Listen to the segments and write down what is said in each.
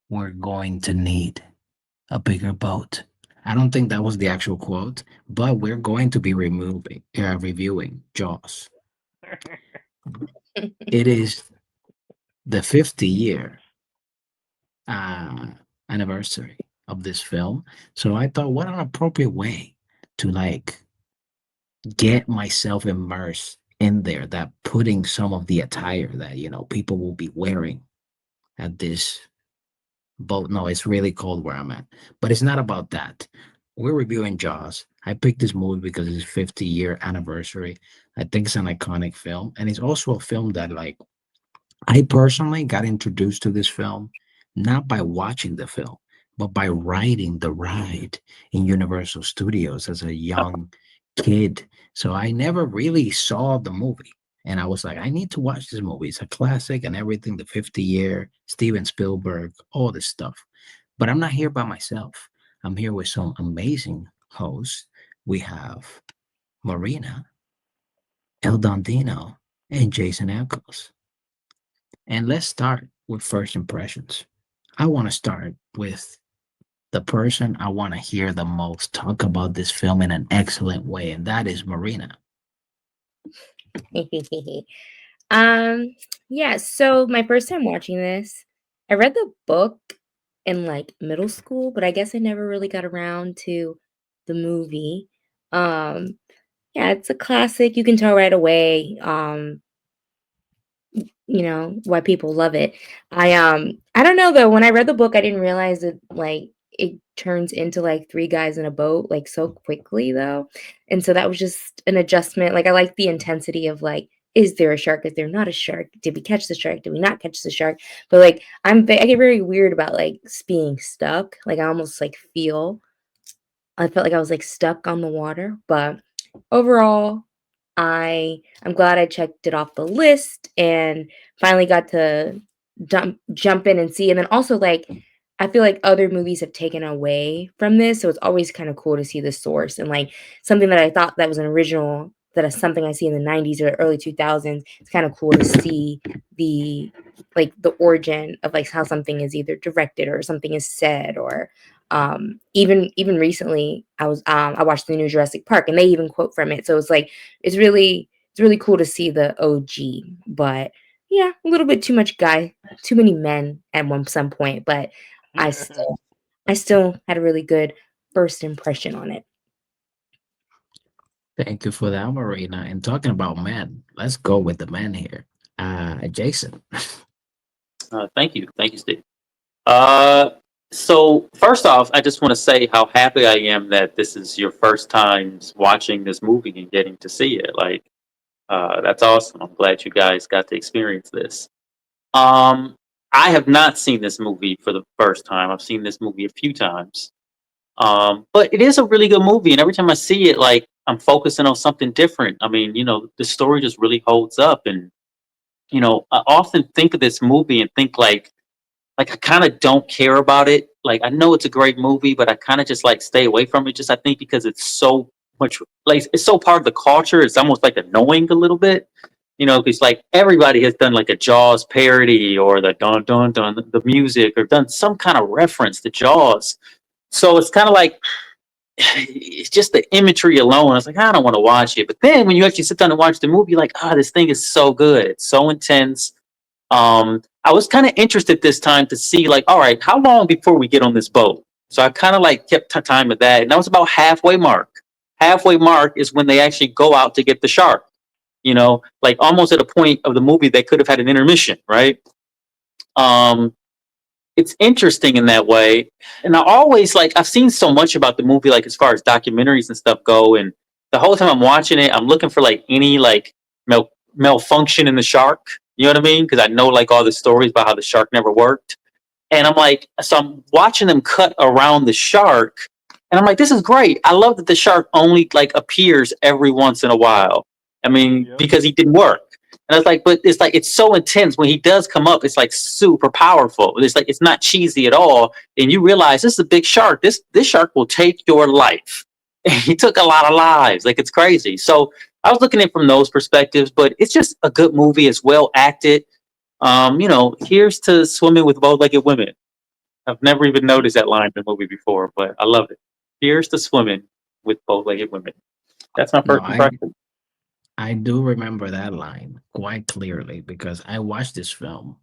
we're going to need a bigger boat. I don't think that was the actual quote, but we're going to be reviewing Jaws. It is the 50 year uh, anniversary of this film. So I thought, what an appropriate way to like get myself immersed in there, that putting some of the attire that, people will be wearing at this boat. No, it's really cold where I'm at, but it's not about that. We're reviewing Jaws. I picked this movie because it's 50-year anniversary. I think it's an iconic film, and it's also a film that like I personally got introduced to this film not by watching the film, but by riding the ride in Universal Studios as a young kid. So I never really saw the movie. And I was like, I need to watch this movie. It's a classic and everything, the 50-year, Steven Spielberg, all this stuff. But I'm not here by myself. I'm here with some amazing hosts. We have Marina, El Dondino, and Jason Eccles. And let's start with first impressions. I want to start with the person I want to hear the most talk about this film in an excellent way, and that is Marina. um, yeah, so my first time watching this, I read the book in like middle school, but I guess I never really got around to the movie. Um, yeah, it's a classic. You can tell right away. Why people love it. I don't know though, when I read the book, I didn't realize that like it turns into like three guys in a boat like so quickly though. And so that was just an adjustment. Like I like the intensity of like, is there a shark? Is there not a shark? Did we catch the shark? Did we not catch the shark? But like I get very weird about like being stuck. Like I almost like I felt like I was like stuck on the water. But overall, I'm glad I checked it off the list and finally got to jump in and see. And then also like I feel like other movies have taken away from this, so it's always kind of cool to see the source and like something that I thought that was an original that is something I see in the 90s or early 2000s. It's kind of cool to see the the origin of like how something is either directed or something is said or even recently I watched the new Jurassic Park and they even quote from it. So it's like it's really cool to see the OG, but yeah, a little bit too many men at some point, but I still I still had a really good first impression on it. Thank you for that, Marina. And talking about men, let's go with the men here. Jason. Thank you, Steve. Uh, so first off, I just want to say how happy I am that this is your first time watching this movie and getting to see it. Like, that's awesome. I'm glad you guys got to experience this. Um, I have not seen this movie for the first time. I've seen this movie a few times. But it is a really good movie, and every time I see it, like I'm focusing on something different. I mean, the story just really holds up, and I often think of this movie and think like I kind of don't care about it. Like I know it's a great movie, but I kind of just like stay away from it. Just I think because it's so much like it's so part of the culture. It's almost like annoying a little bit. Because like everybody has done like a Jaws parody or the dun dun dun the music or done some kind of reference to Jaws. So it's kind of like it's just the imagery alone. I was like, I don't want to watch it. But then when you actually sit down and watch the movie, you're like, this thing is so good. It's so intense. I was kind of interested this time to see, like, all right, how long before we get on this boat? So I kind of like kept time of that, and that was about halfway mark. Halfway mark is when they actually go out to get the shark. Like almost at a point of the movie, they could have had an intermission, right? Um, it's interesting in that way, and I always like I've seen so much about the movie, like as far as documentaries and stuff go, and the whole time I'm watching it, I'm looking for like any like malfunction in the shark. You know what I mean? Because I know like all the stories about how the shark never worked. And I'm like, so I'm watching them cut around the shark, and I'm like, this is great. I love that the shark only like appears every once in a while. I mean, Yep. because he didn't work. And I was like it's so intense when he does come up. It's like super powerful. It's like it's not cheesy at all. And you realize this is a big shark. This shark will take your life. He took a lot of lives. Like it's crazy. So I was looking at it from those perspectives, but it's just a good movie. It's well acted. Here's to swimming with bow-legged women. I've never even noticed that line in the movie before, but I love it. Here's the swimming with bow-legged women. That's my No, first impression. I do remember that line quite clearly because I watched this film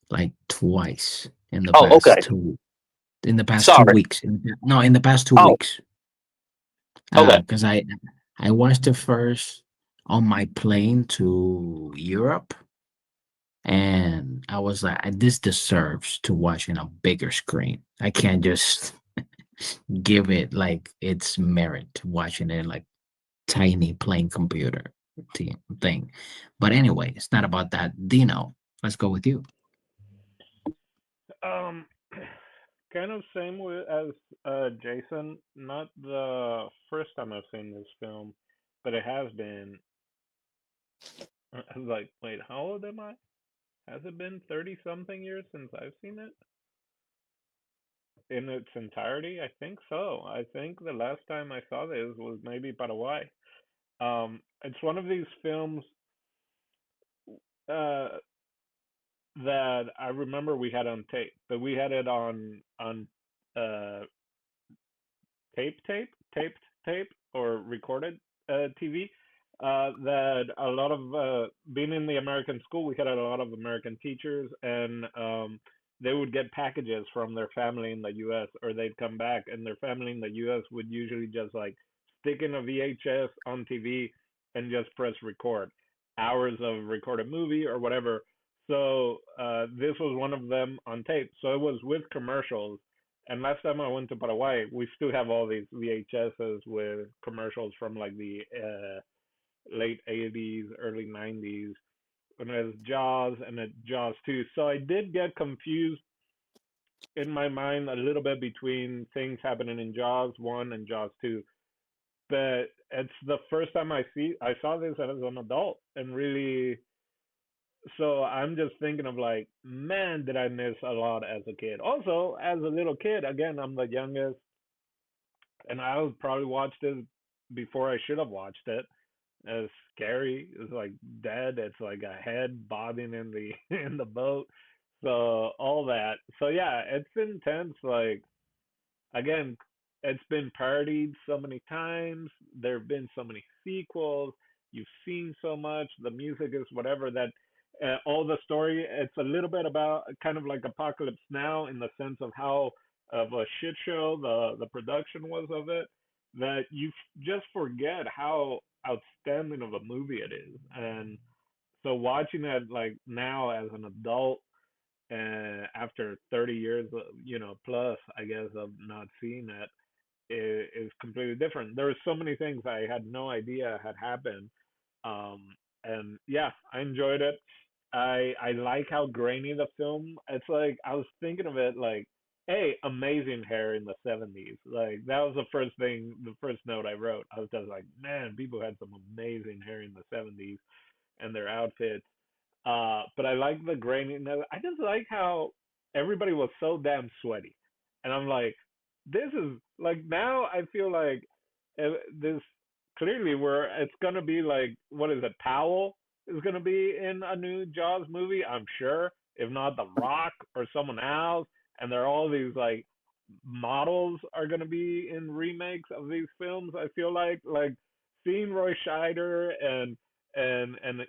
like twice Oh, okay. in the past two Sorry. weeks. No, in the past two Oh, weeks. okay. Because I watched it first on my plane to Europe, and I was like, this deserves to watch in a bigger screen. I can't just give it like its merit watching it in like tiny plain computer thing. But anyway, it's not about that. Dino, let's go with you. Um, kind of same with as Jason. Not the first time I've seen this film, but it has been. Like, wait, how old am I? Has it been 30 something years since I've seen it in its entirety? I think so. I think the last time I saw this was maybe Paraguay. It's one of these films uh that I remember we had on tape, but we had it on uh taped tape, or recorded TV. That a lot of being in the American school, we had a lot of American teachers, and they would get packages from their family in the U.S., or they'd come back, and their family in the U.S. would usually just like stick in a VHS on TV and just press record, hours of recorded movie or whatever. So this was one of them on tape. So it was with commercials, and last time I went to Paraguay, we still have all these VHSs with commercials from like the late 80s, early 90s, when it was Jaws and it Jaws 2. So I did get confused in my mind a little bit between things happening in Jaws 1 and Jaws 2. But it's the first time I saw this as an adult, and really, so I'm just thinking of like, man, did I miss a lot as a kid. Also, as a little kid, again, I'm the youngest, and I would probably watch this before I should have watched it. It's scary. It's like dead. It's like a head bobbing in the in the boat. So all that. So yeah, it's intense. Like, again, it's been parodied so many times. There have been so many sequels. You've seen so much. The music is whatever that. All the story. It's a little bit about kind of like Apocalypse Now, in the sense of how of a shit show the production was of it. That you just forget how outstanding of a movie it is. And so watching it like now as an adult, after 30 years, plus, I guess, of not seeing it, is completely different. There were so many things I had no idea had happened. And yeah, I enjoyed it. I like how grainy the film. It's like I was thinking of it like, hey, amazing hair in the 70s. Like that was the first note I wrote. I was just like, man, people had some amazing hair in the 70s, and their outfits. But I like the graininess. I just like how everybody was so damn sweaty, and I'm like, this is like, now I feel like this clearly where it's gonna be like, what is it? Powell is gonna be in a new Jaws movie, I'm sure. If not The Rock or someone else, and there are all these like models are gonna be in remakes of these films. I feel like seeing Roy Scheider and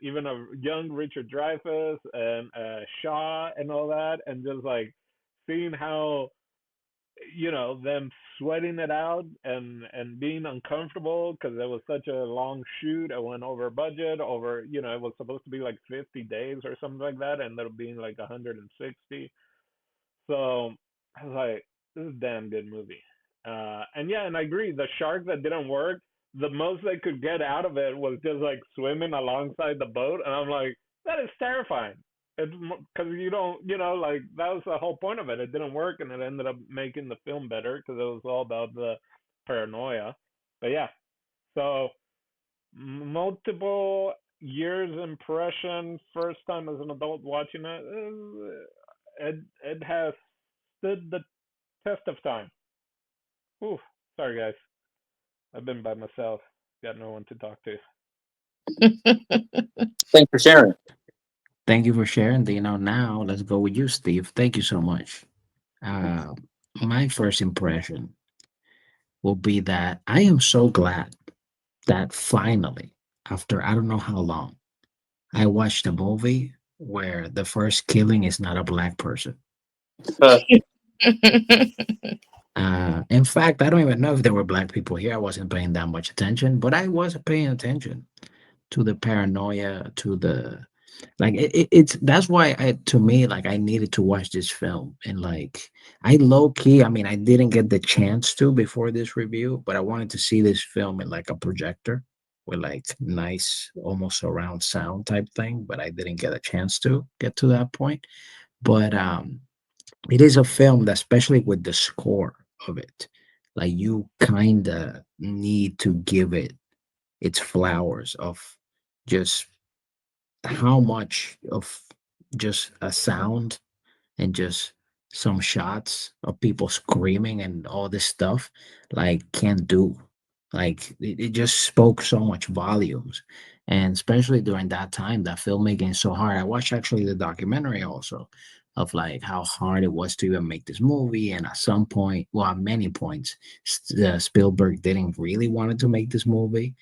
even a young Richard Dreyfuss and Shaw and all that, and just like seeing how, them sweating it out and being uncomfortable because it was such a long shoot. It went over budget. Over, it was supposed to be like 50 days or something like that, ended up being like 160. So I was like, this is a damn good movie. And yeah, and I agree. The shark that didn't work, the most they could get out of it was just like swimming alongside the boat. And I'm like, that is terrifying. It's because you don't, like that was the whole point of it. It didn't work, and it ended up making the film better because it was all about the paranoia. But yeah, so multiple years impression, first time as an adult watching it, it has stood the test of time. Ooh, sorry guys, I've been by myself, got no one to talk to. Thanks for sharing. Thank you for sharing, Dino. Now let's go with you, Steve. Thank you so much. Uh, my first impression will be that I am so glad that finally, after I don't know how long, I watched a movie where the first killing is not a black person. Uh, In fact, I don't even know if there were black people here. I wasn't paying that much attention, but I was paying attention to the paranoia, to the like. It's that's why to me, like I needed to watch this film, and like I low key. I mean, I didn't get the chance to before this review, but I wanted to see this film in like a projector with like nice, almost surround sound type thing, but I didn't get a chance to get to that point. But it is a film that, especially with the score of it, like you kind of need to give it its flowers of just how much of just a sound and just some shots of people screaming and all this stuff like can't do. Like it just spoke so much volumes. And especially during that time, that filmmaking is so hard. I watched actually the documentary also of like how hard it was to even make this movie. And at some point, well, at many points, Spielberg didn't really wanted to make this movie.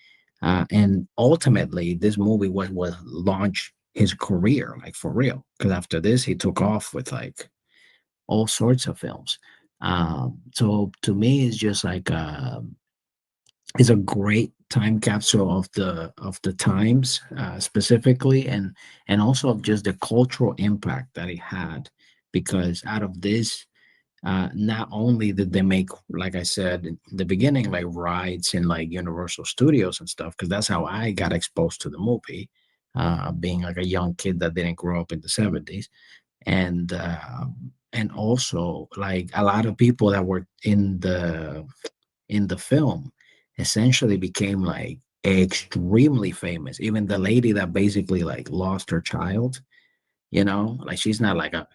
And ultimately, this movie was launched his career, like for real. Because after this, he took off with like all sorts of films. So to me, it's just like it's a great time capsule of the times specifically, and also of just the cultural impact that it had. Because out of this, not only did they make, like I said in the beginning, like rides in like Universal Studios and stuff, because that's how I got exposed to the movie, being like a young kid that didn't grow up in the 70s. And also like a lot of people that were in the film essentially became like extremely famous. Even the lady that basically like lost her child, like she's not like a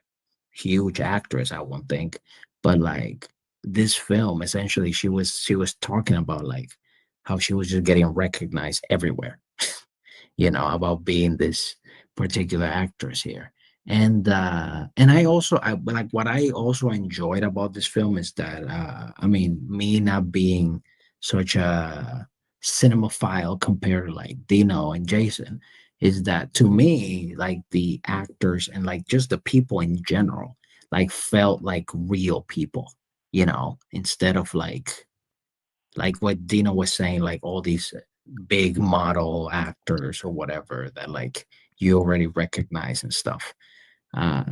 huge actress, I won't think, but like this film essentially she was talking about like how she was just getting recognized everywhere, about being this particular actress here. And I also I like what I also enjoyed about this film is that I mean, me not being such a cinemaphile compared to like Dino and Jason, is that to me like the actors and like just the people in general like felt like real people, instead of like what Dina was saying, like all these big model actors or whatever that like you already recognize and stuff.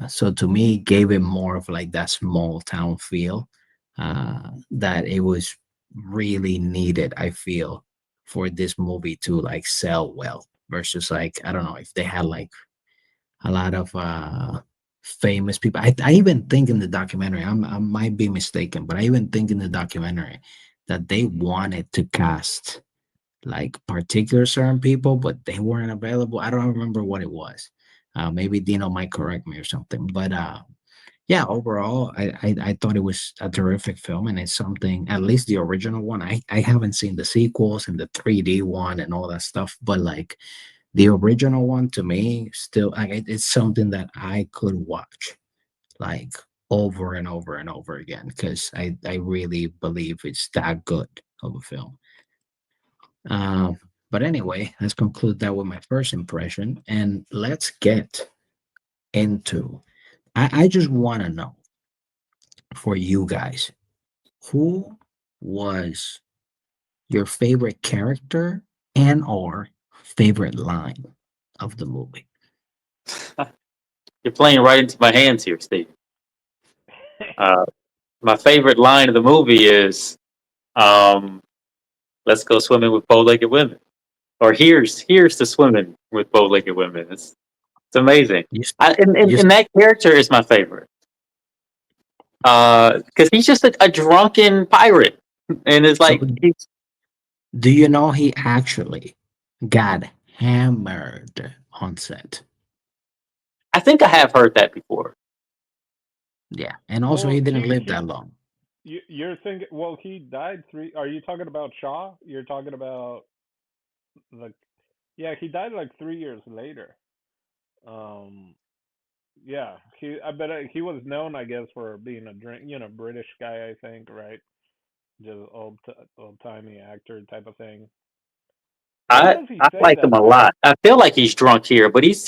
So to me, it gave it more of like that small town feel that it was really needed. I feel for this movie to like sell well versus like I don't know if they had like a lot of famous people. I even think in the documentary, I might be mistaken, but I even think in the documentary that they wanted to cast like particular certain people, but they weren't available. I don't remember what it was. Maybe Dino might correct me or something. But yeah, overall, I thought it was a terrific film, and it's something. At least the original one. I haven't seen the sequels and the 3D one and all that stuff, but like the original one to me still like it's something that I could watch like over and over and over again because I really believe it's that good of a film. Um, but anyway, let's conclude that with my first impression, and let's get into. I just want to know for you guys, who was your favorite character and or favorite line of the movie? you're playing right into my hands here, Steve. Uh, my favorite line of the movie is, um, "Let's go swimming with bow-legged women," or "Here's to swimming with bow-legged women." It's amazing. You, s- And you, s- and that character is my favorite because he's just a drunken pirate, and it's so like he's. do you know he actually got hammered on set? I think I have heard that before. Yeah, and also Well, he didn't he live he that long. you're thinking. Well, he died three. Are you talking about Shaw? You're talking about like, yeah, he died like 3 years later. Um, yeah, I bet he was known, I guess, for being a British guy, I think, right? Just old timey actor type of thing. When does he I say like him that a though? lot. I feel like he's drunk here, but he's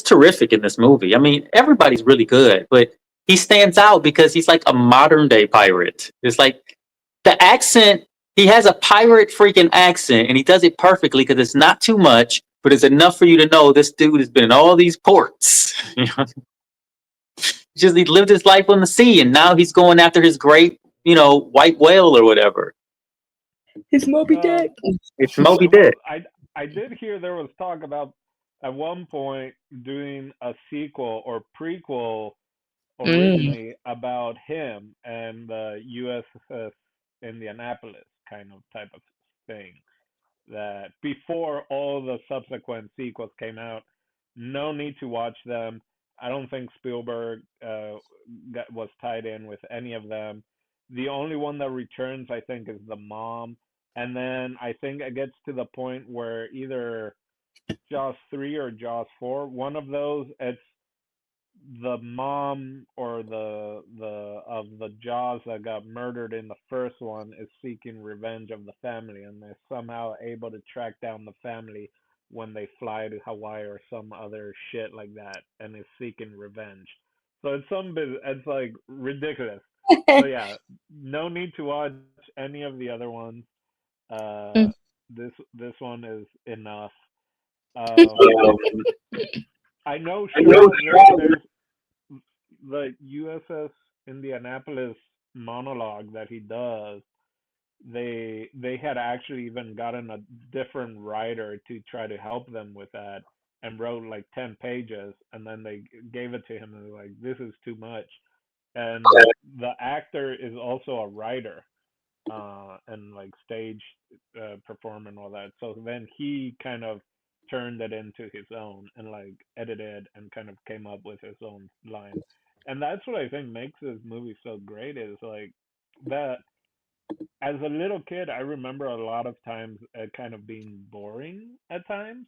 terrific in this movie. I mean, everybody's really good, but he stands out because he's like a modern day pirate. It's like the accent. He has a pirate freaking accent, and he does it perfectly because it's not too much, but it's enough for you to know this dude has been in all these ports. Just he lived his life on the sea, and now he's going after his great, white whale or whatever. It's Moby Dick. Um, It's Moby Dick. well, I did hear there was talk about at one point doing a sequel or prequel Mm. originally about him and the USS Indianapolis kind of type of thing. That before all the subsequent sequels came out, no need to watch them. I don't think Spielberg was tied in with any of them. The only one that returns, I think, is the mom, and then I think it gets to the point where either Jaws 3 or Jaws 4, one of those, it's the mom or the of the Jaws that got murdered in the first one is seeking revenge of the family, and they're somehow able to track down the family when they fly to Hawaii or some other shit like that, and is seeking revenge. So it's like ridiculous. So yeah, no need to watch any of the other ones. Uh, this one is enough. Um, I know Shaw. There's the USS Indianapolis monologue that he does. They had actually even gotten a different writer to try to help them with that, and wrote like 10 pages, and then they gave it to him, and they're like, "This is too much." And the actor is also a writer, and like stage performer and all that. So then he kind of turned it into his own and like edited and kind of came up with his own line. And that's what I think makes this movie so great is like that as a little kid, I remember a lot of times it kind of being boring at times.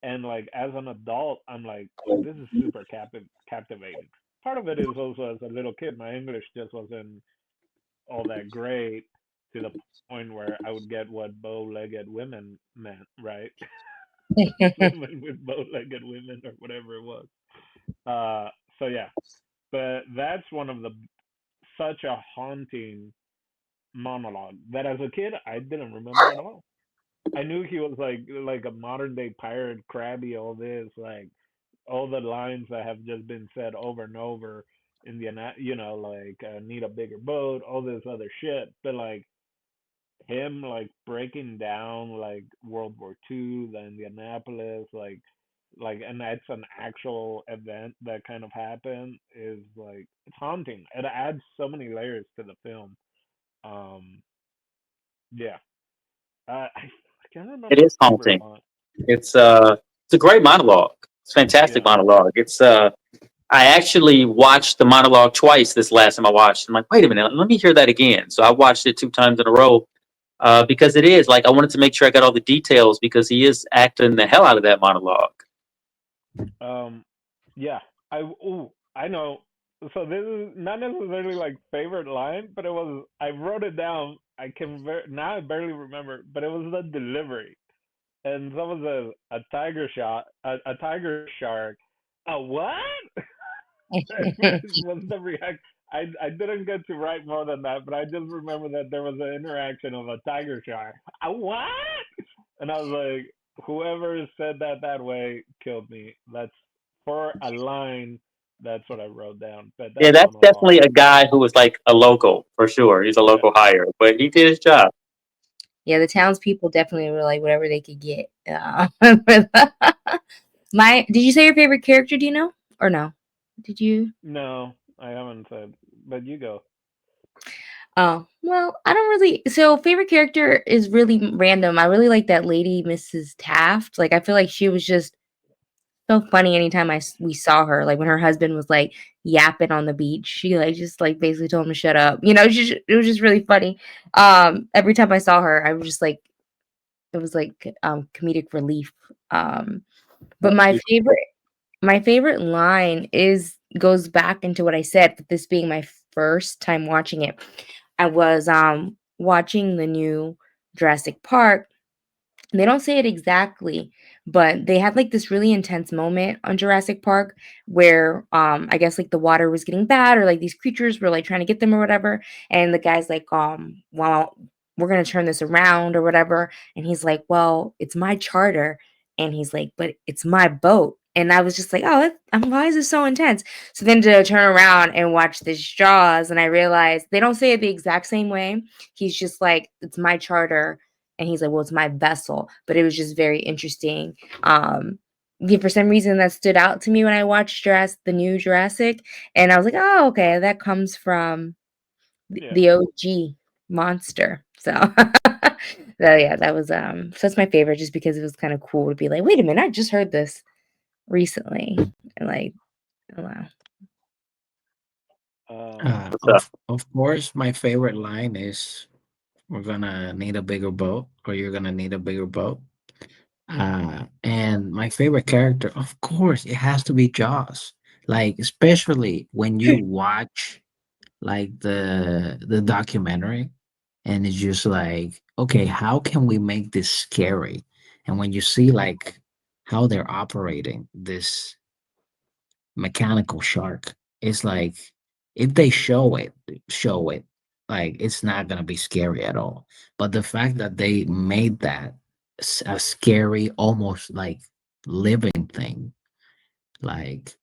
And like as an adult, I'm like, this is super captivating. Part of it is also as a little kid, my English just wasn't all that great to the point where I would get what bow-legged women meant, right? Women with bow-legged women or whatever it was. So yeah, but that's one of the such a haunting monologue that as a kid I didn't remember at all. I knew he was like a modern day pirate, crabby, all this, like all the lines that have just been said over and over in the like need a bigger boat, all this other shit. But like him like breaking down like World War II, the Indianapolis, and that's an actual event that kind of happened is like it's haunting. It adds so many layers to the film. Um, yeah, I can't It remember a is favorite haunting. line. It's a great monologue. It's a fantastic Yeah. monologue. I actually watched the monologue twice this last time I watched. I'm like, wait a minute, let me hear that again. So I watched it 2 times in a row because it is like I wanted to make sure I got all the details because he is acting the hell out of that monologue. Um, yeah. I know. So this is not necessarily like favorite line, but it was. I wrote it down. Now I barely remember, but it was the delivery. And someone says a tiger shot, a tiger shark. A what? Was the react? I didn't get to write more than that, but I just remember that there was an interaction of a tiger shark. A what? And I was like, whoever said that way killed me. That's for a line. That's what I wrote down. But Yeah, that that's monologue, definitely a guy who was like a local for sure. He's a yeah, local hire, but he did his job. Yeah, the townspeople definitely were like whatever they could get. Did you say your favorite character? Do you know or no? Did you? no, I haven't said. But you go. Oh, well, I don't really. So, favorite character is really random. I really like that lady, Mrs. Taft. Like, I feel like she was just so funny anytime we saw her. Like, when her husband was like yapping on the beach, she like just like basically told him to shut up. It was just really funny. Every time I saw her, I was just like, it was like comedic relief. But my favorite. My favorite line goes back into what I said, but this being my first time watching it. I was watching the new Jurassic Park. They don't say it exactly, but they had like this really intense moment on Jurassic Park where I guess like the water was getting bad, or like these creatures were like trying to get them or whatever. And the guy's like, well, we're gonna turn this around or whatever. And he's like, well, it's my charter. And he's like, but it's my boat. And I was just like, oh, why is this so intense? So then to turn around and watch this Jaws, and I realized they don't say it the exact same way. He's just like, it's my charter, and he's like, well, it's my vessel. But it was just very interesting. Yeah, for some reason that stood out to me when I watched the new Jurassic, and I was like, oh, okay, that comes from Yeah. the OG monster. So, so yeah, that was so that's my favorite, just because it was kind of cool to be like, wait a minute, I just heard this recently, and like, oh wow. Um. What's up? Of course, my favorite line is, "We're gonna need a bigger boat," or "You're gonna need a bigger boat." And my favorite character, of course, it has to be Jaws. Like, especially when you watch like the documentary, and it's just like, okay, how can we make this scary? And when you see like how they're operating this mechanical shark, it's like, if they show it, like it's not gonna be scary at all. But the fact that they made that a scary, almost like living thing, like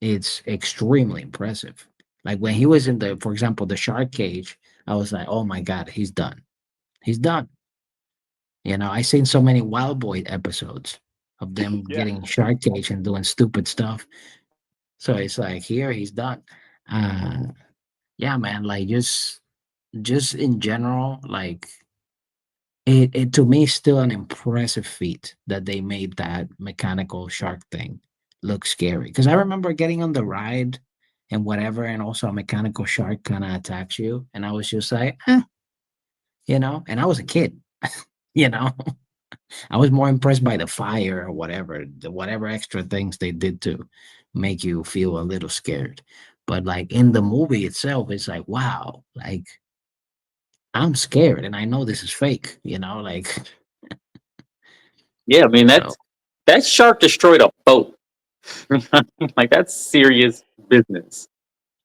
it's extremely impressive. Like when he was in the, for example, the shark cage, I was like, oh my god, he's done. He's done. You know, I seen so many Wild Boy episodes of them Yeah. getting shark cage and doing stupid stuff. So it's like, here he's done. Uh yeah, man, like just in general, like it to me is still an impressive feat that they made that mechanical shark thing look scary. Because I remember getting on the ride and whatever, and also a mechanical shark kind of attacks you, and I was just like, you know, and I was a kid, you know. I was more impressed by the fire or whatever, whatever extra things they did to make you feel a little scared. But like in the movie itself, it's like, wow, like I'm scared and I know this is fake, you know, like Yeah, I mean so that shark destroyed a boat. Like that's serious business.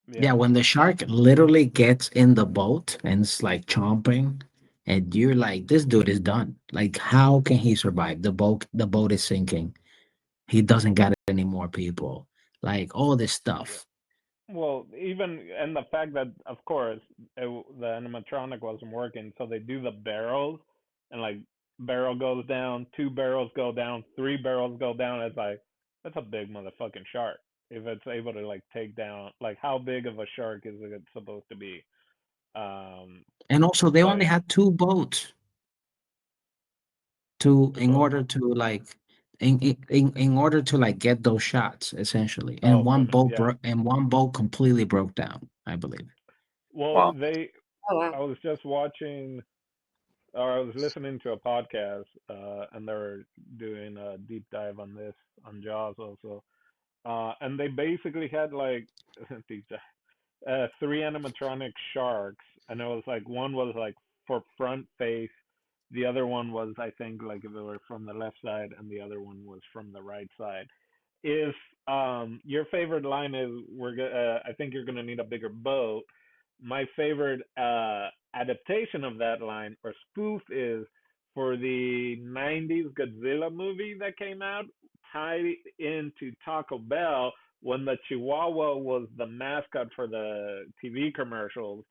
yeah, Yeah. when the shark literally gets in the boat and it's like chomping, and you're like, this dude is done. Like, how can he survive? The boat is sinking. He doesn't got any more people. Like all this Yeah. stuff. Well, even and the fact that, of course, the animatronic wasn't working, so they do the barrels, and like barrel goes down, two barrels go down, three barrels go down. It's like that's a big motherfucking shark. If it's able to like take down, like how big of a shark is it supposed to be? Um. And also they So only yeah. had two boats to Two in boats. order to like in order to like get those shots essentially. And Oh, one from boat yeah. broke and one boat completely broke down, I believe. Well, Wow. they. Oh wow. I was just watching, or I was listening to a podcast, and they were doing a deep dive on this on Jaws also, and they basically had like deep dive, three animatronic sharks, and it was like one was like for front face, the other one was I think like if it were from the left side, and the other one was from the right side. If your favorite line is I think you're gonna need a bigger boat, my favorite adaptation of that line or spoof is for the 90s Godzilla movie that came out, tied into Taco Bell when the Chihuahua was the mascot for the TV commercials.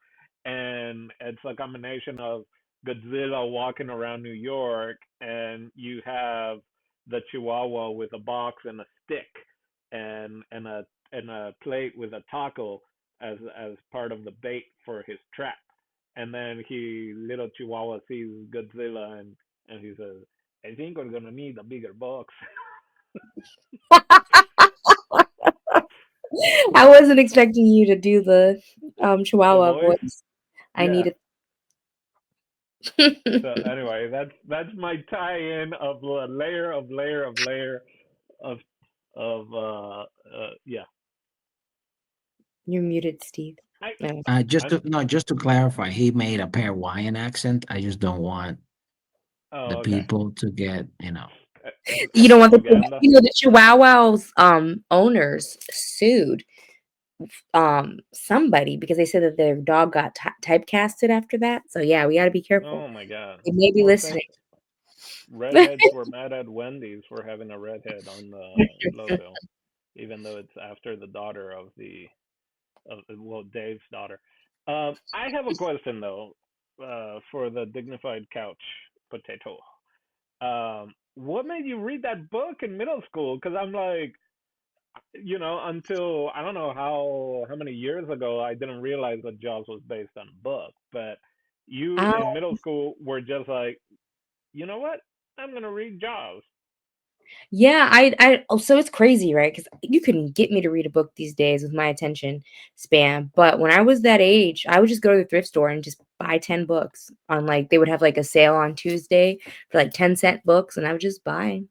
And it's a combination of Godzilla walking around New York, and you have the Chihuahua with a box and a stick and a plate with a taco as part of the bait for his trap. And then little Chihuahua sees Godzilla and he says, "I think we're gonna need a bigger box." I wasn't expecting you to do the The Chihuahua voice, voice. I yeah. needed. So anyway, that's my tie-in of a layer of of yeah. You're muted, Steve. I No. Just I'm to no, just to clarify, he made a Paraguayan accent. I just don't want the oh okay. people to get, You don't want the Propaganda. the Chihuahua's owners sued somebody because they said that their dog got typecasted after that. So yeah, we got to be careful. Oh my god. They may be Well, thank listening. redheads were mad at Wendy's for having a redhead on the logo, even though it's after the daughter of the of well Dave's daughter. I have a question though, for the dignified couch potato. What made you read that book in middle school? Because I'm like, until I don't know how many years ago, I didn't realize that Jaws was based on a book. But you Um, in middle school were just like, you know what? I'm gonna read Jaws. yeah, so it's crazy, right? Because you couldn't get me to read a book these days with my attention span. But when I was that age, I would just go to the thrift store and just buy 10 books on like they would have like a sale on Tuesday for like 10-cent books, and I would just buy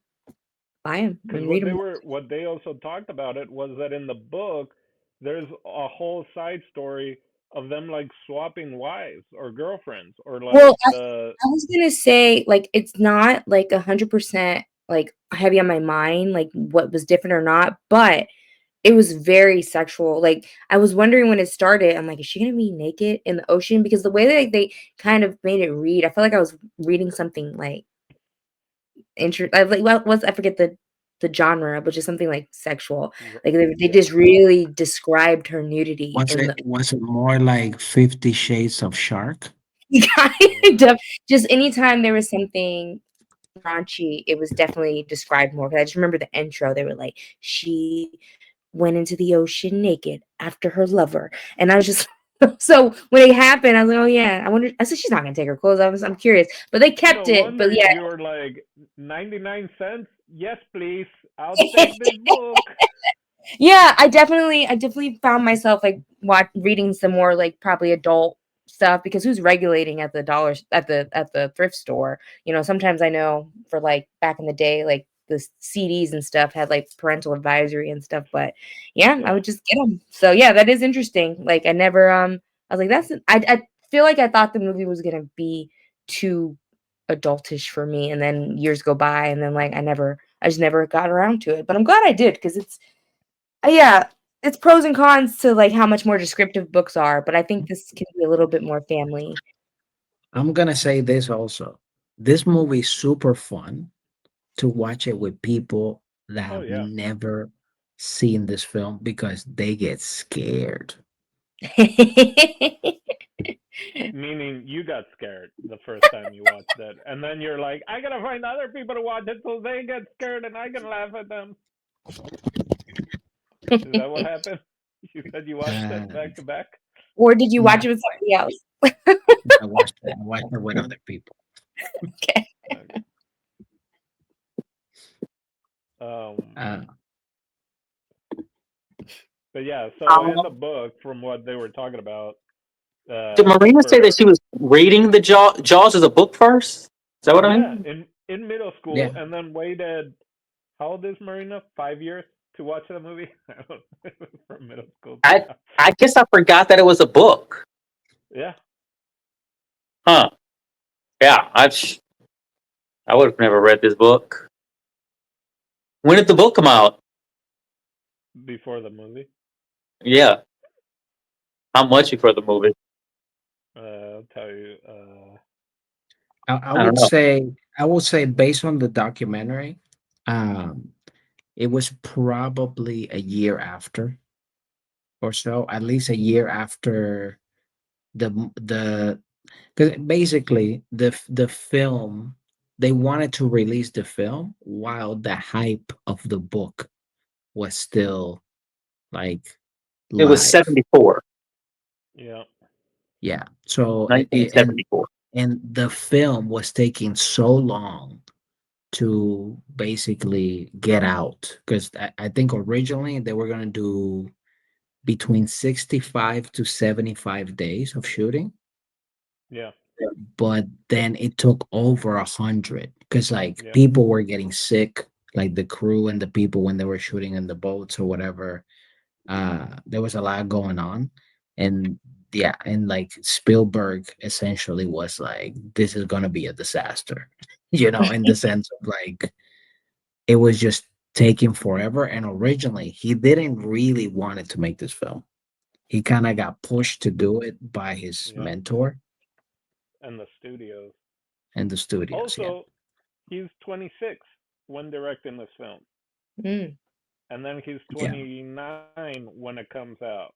them Because and read them. what they also talked about it was that in the book, there's a whole side story of them like swapping wives or girlfriends or Well, like the I was gonna say, like, it's not like 100% like heavy on my mind, like what was different or not, but it was very sexual. Like, I was wondering when it started, I'm like, is she gonna be naked in the ocean? Because the way that they kind of made it read, I felt like I was reading something like I like what was I forget the genre, but just something like sexual. Like they yeah. just really described her nudity was in it the was it more like 50 Shades of Shark? kind Mm. of just anytime there was something raunchy, it was definitely described more. Because I just remember the intro. They were like, she went into the ocean naked after her lover, and I was just so when it happened, I was like, oh yeah. I wonder. I said she's not gonna take her clothes off. I'm curious, but they No kept it. wonder But yeah, you were like 99 cents. Yes, please. I'll take this book. yeah, I definitely found myself like reading some more like probably adult stuff because who's regulating at the dollars at the thrift store? Sometimes I know for like back in the day, like the CDs and stuff had like parental advisory and stuff, but yeah, I Yeah. would just get them. So yeah, that is interesting. Like I never I was like I feel like I thought the movie was gonna be too adultish for me, and then years go by, and then like I just never got around to it. But I'm glad I did because it's yeah, it's pros and cons to, like, how much more descriptive books are, but I think this can be a little bit more family. I'm gonna say this also. This movie is super fun to watch it with people that Oh have yeah. never seen this film because they get scared. Meaning you got scared the first time you watched it, and then you're like, I gotta find other people to watch it so they get scared and I can laugh at them. Is that what happened? You said you watched it Uh, back to back. Or did you watch no, it with somebody else? I watched it with other people. Okay. Okay. Um, Uh, but yeah, so in the Um, book, from what they were talking about, did the Marina say that first she was reading the Jaws as a book first? Is that what I yeah mean? in middle school, yeah, and then waited. How old is Marina? 5 years to watch the movie from middle school to I now. I guess I forgot that it was a book. Yeah, Huh? Yeah, I would have never read this book. When did the book come out? before the movie. Yeah, how much before the movie? I'll tell you. I I don't would know. say based on the documentary, um, it was probably a year after or so, at least a year after the because basically the film they wanted to release the film while the hype of the book was still like It was live. 74, Yeah, Yeah. So and 1974. the film was taking so long to basically get out because I think originally they were gonna do between 65 to 75 days of shooting, yeah, but then it took over 100 because like yeah, people were getting sick like the crew and the people when they were shooting in the boats or whatever. There was a lot going on, and yeah, and like Spielberg essentially was like, this is gonna be a disaster, in the sense of like it was just taking forever. And originally, he didn't really wanted to make this film. He kind of got pushed to do it by his Yeah, mentor and the studios. and the studios. Yeah, Also, he's 26 when directing this film, Mm. and then he's yeah, 29 when it comes out.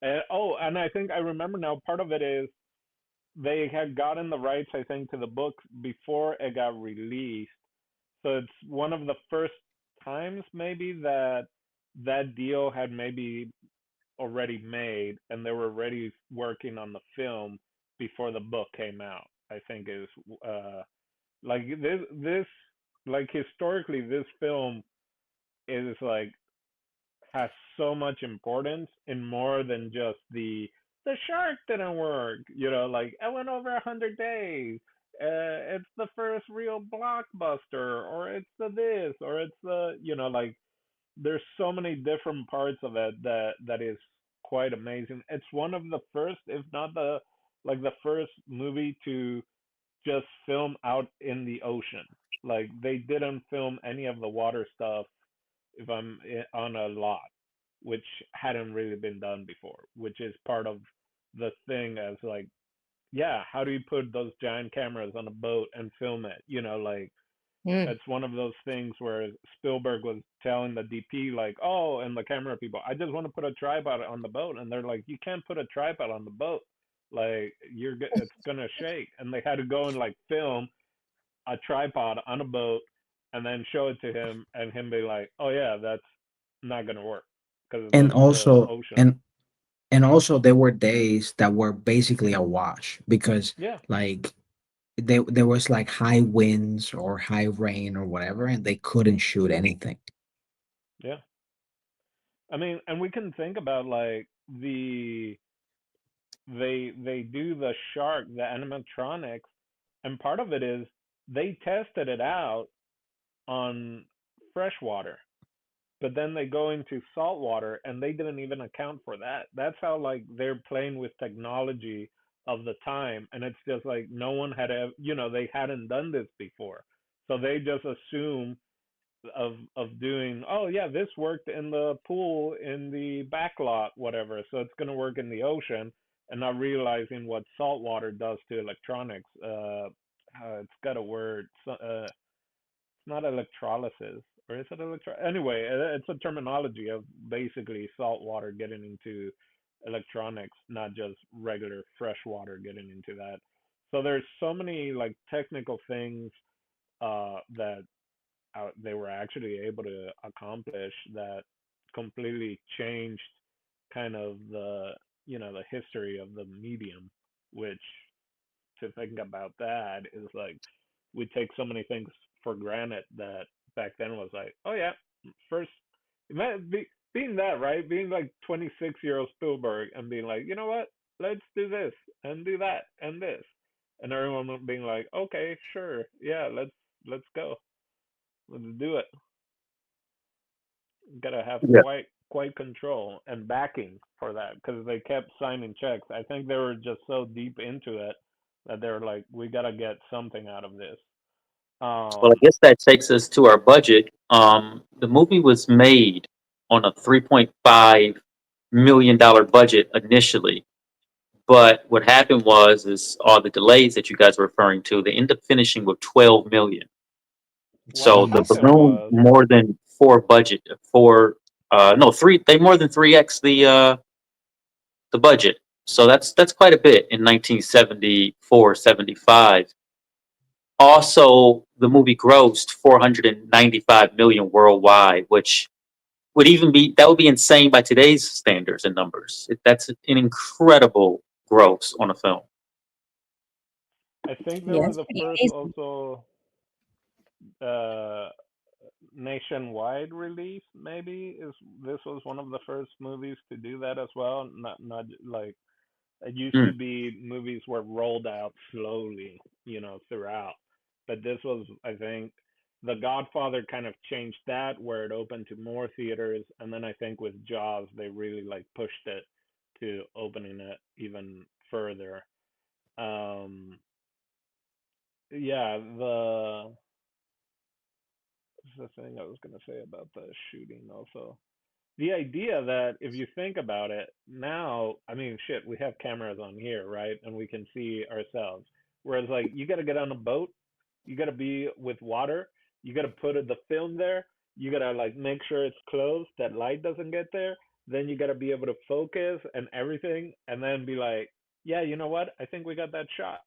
And I think I remember now. Part of it is they had gotten the rights, I think, to the book before it got released. So it's one of the first times maybe that that deal had maybe already made, and they were already working on the film before the book came out. I think is uh like this like historically this film is like has so much importance in more than just the shark didn't work. Like I went over 100 days. It's the first real blockbuster, or it's the this, or it's the like there's so many different parts of it that is quite amazing. It's one of the first, if not the first movie to just film out in the ocean. Like they didn't film any of the water stuff if on a lot, which hadn't really been done before, which is part of the thing as like, yeah, how do you put those giant cameras on a boat and film it? Like Mm. it's one of those things where Spielberg was telling the DP like, oh, and the camera people, I just want to put a tripod on the boat, and they're like, you can't put a tripod on the boat, like it's gonna shake, and they had to go and like film a tripod on a boat and then show it to him, and him be like, oh yeah, that's not gonna work because and the also ocean. and also there were days that were basically a wash because Yeah, like there was like high winds or high rain or whatever, and they couldn't shoot anything. yeah. I mean, and we can think about like they do the shark, the animatronics, and part of it is they tested it out on fresh water, but then they go into salt water and they didn't even account for that. That's how like they're playing with technology of the time, and it's just like no one had they hadn't done this before, so they just assume of doing, oh yeah, this worked in the pool in the back lot, whatever, so it's going to work in the ocean, and not realizing what salt water does to electronics. It's got a word. So, it's not electrolysis, or is it anyway, it's a terminology of basically salt water getting into electronics, not just regular fresh water getting into that. So there's so many like technical things that they were actually able to accomplish that completely changed kind of the history of the medium, which to think about that is like we take so many things for granted that back then was like, oh yeah, first being that, right, being like 26-year-old Spielberg and being like, you know what, let's do this and do that and this, and everyone being like, okay, sure, yeah, let's go, let's do it. Gotta have Yeah. quite control and backing for that because they kept signing checks. I think they were just so deep into it that they were like, we gotta get something out of this. Well, I Um, guess that takes us to our budget. The movie was made on a $3.5 million budget initially, but what happened was is all the delays that you guys were referring to. They ended up finishing with 12 million. what So the Jesus. happened balloon was, more than four budget four no three they more than 3x the budget. So that's quite a bit in 1974 75. Also, the movie grossed 495 million worldwide, which would even be that would be insane by today's standards and numbers. That's an incredible gross on a film. I think they Yeah, were it's the pretty first amazing. also uh, nationwide release. Maybe is this was one of the first movies to do that as well. Not like it used to Mm. be movies were rolled out slowly, throughout. But this was, I think, The Godfather kind of changed that, where it opened to more theaters, and then I think with Jaws they really like pushed it to opening it even further. Um, yeah, the thing I was gonna say about the shooting also. The idea that if you think about it now, I mean, shit, we have cameras on here, right? And we can see ourselves. Whereas, like, you got to get on a boat, you got to be with water, you got to put the film there, you got to, like, make sure it's closed, that light doesn't get there. Then you got to be able to focus and everything, and then be like, yeah, you know what? I think we got that shot,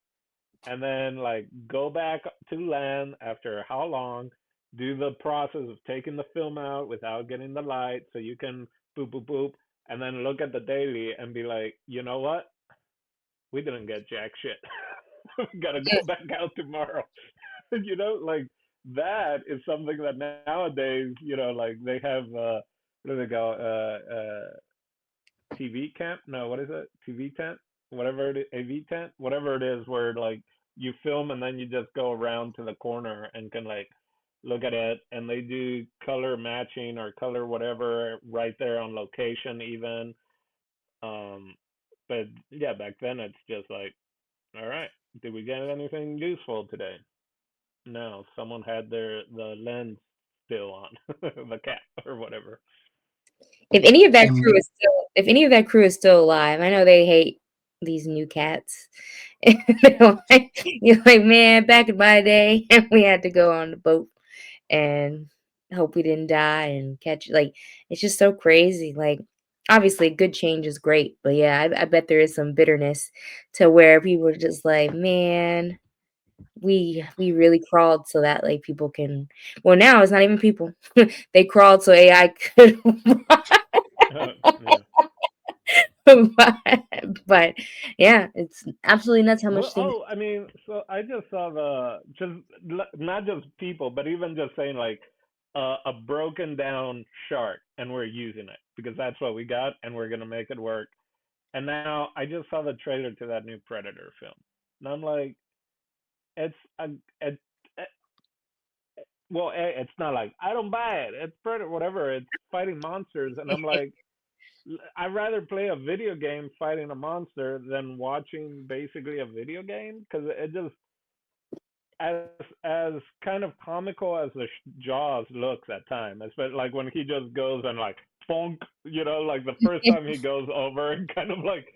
and then like go back to land after how long, do the process of taking the film out without getting the light so you can boop boop boop, and then look at the daily and be like, you know what? We didn't get jack shit. We gotta go back out tomorrow. You know, like that is something that nowadays, you know, like they have what do they go TV camp? No, what is it? TV tent? Whatever it is, AV tent? Whatever it is, where like you film and then you just go around to the corner and can like look at it, and they do color matching or color whatever right there on location even. Um, but yeah, back then it's just like, all right, did we get anything useful today? No, someone had the lens still on, the cap or whatever. And If any of that crew is still alive, I know they hate these new cats. They're like, you're like, man, back in my day, we had to go on the boat and hope we didn't die and catch like it's just so crazy. Like obviously good change is great, but yeah, I bet there is some bitterness to where people are just like, man, we really crawled so that like people can well now it's not even people. They crawled so AI could Yeah. but, but yeah, it's absolutely nuts how Well, much things oh, I mean, so I just saw the just not just people, but even just saying like a broken down shark, and we're using it because that's what we got, and we're gonna make it work. And now I just saw the trailer to that new Predator film, and I'm like, it's a, it, it well, it's not like I don't buy it. It's Predator, whatever. It's fighting monsters, and I'm like, I'd rather play a video game fighting a monster than watching basically a video game because it just as kind of comical as the Jaws looks at times, especially like when he just goes and like funk, you know, like the first time he goes over and kind of like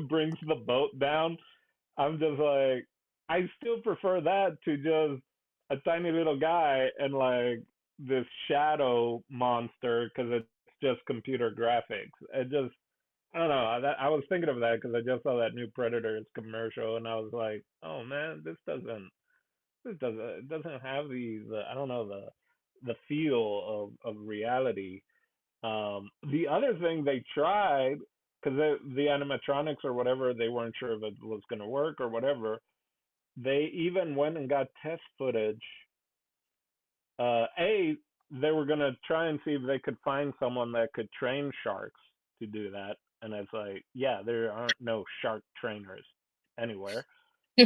brings the boat down. I'm just like, I still prefer that to just a tiny little guy and like this shadow monster because it's just computer graphics. It just, I don't know. I was thinking of that because I just saw that new Predators commercial and I was like, oh man, it doesn't have the I don't know the feel of reality. The other thing they tried because the animatronics or whatever they weren't sure if it was going to work or whatever. They even went and got test footage. They were going to try and see if they could find someone that could train sharks to do that, and it's like, yeah, there aren't no shark trainers anywhere.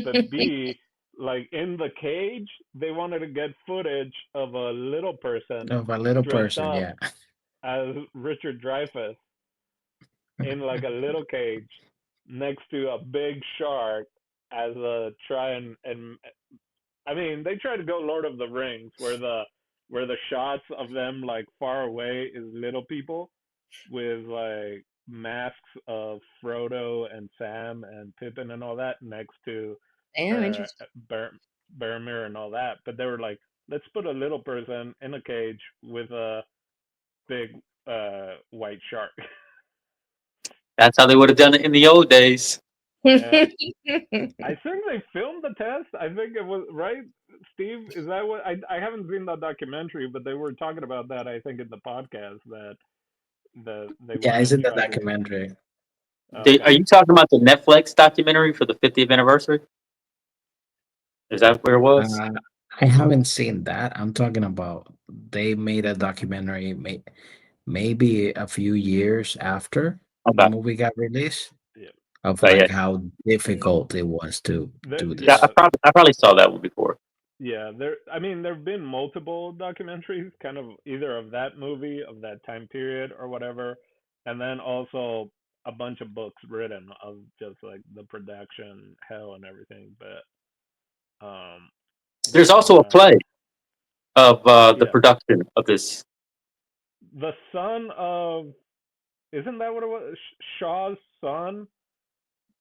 But B, like in the cage, they wanted to get footage of a little person of a little dressed person, up yeah. as Richard Dreyfuss in like a little cage next to a big shark as a try and I mean they try to go Lord of the Rings where the shots of them like far away is little people with like masks of Frodo and Sam and Pippin and all that next to damn uh, interesting. Boromir and all that. But they were like, let's put a little person in a cage with a big white shark. That's how they would have done it in the old days. Yeah, I think they filmed the test. I think it was right, Steve. Is that what I haven't seen the documentary, but they were talking about that. I think in the podcast that they Yeah, want it's to in the try to. documentary. Are Okay. you talking about the Netflix documentary for the 50th anniversary? Is that where it was? Uh, I haven't seen that. I'm talking about they made a documentary maybe a few years after the Okay. movie got released Yeah. of But yeah, like how difficult it was to do yeah, this. Yeah. I probably saw that one before. yeah, there. I mean, there've been multiple documentaries, kind of either of that movie, of that time period, or whatever, and then also a bunch of books written of just like the production hell and everything. But There's yeah, also a play of the yeah, production of this. the son of isn't that what it was? Shaw's son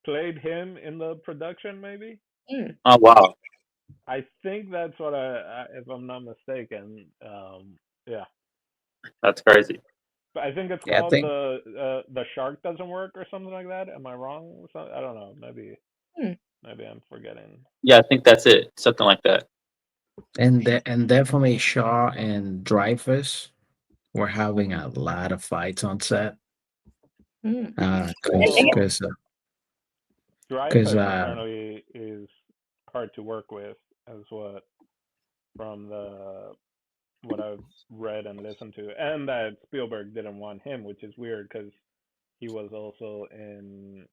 played him in the production, maybe. Mm. Oh wow, I think that's what if I'm not mistaken. Yeah. that's crazy. But I think it's Yeah, I called think, the shark doesn't work or something like that. Am I wrong? So, I don't know. Mm. Maybe I'm forgetting. Yeah, I think that's it. Something like that. and definitely Shaw and Dreyfuss were having a lot of fights on set. Mm. Cause, Well, cause, cause, Dreyfuss apparently is hard to work with, as from the what I've read and listened to, and that Spielberg didn't want him, which is weird because he was also in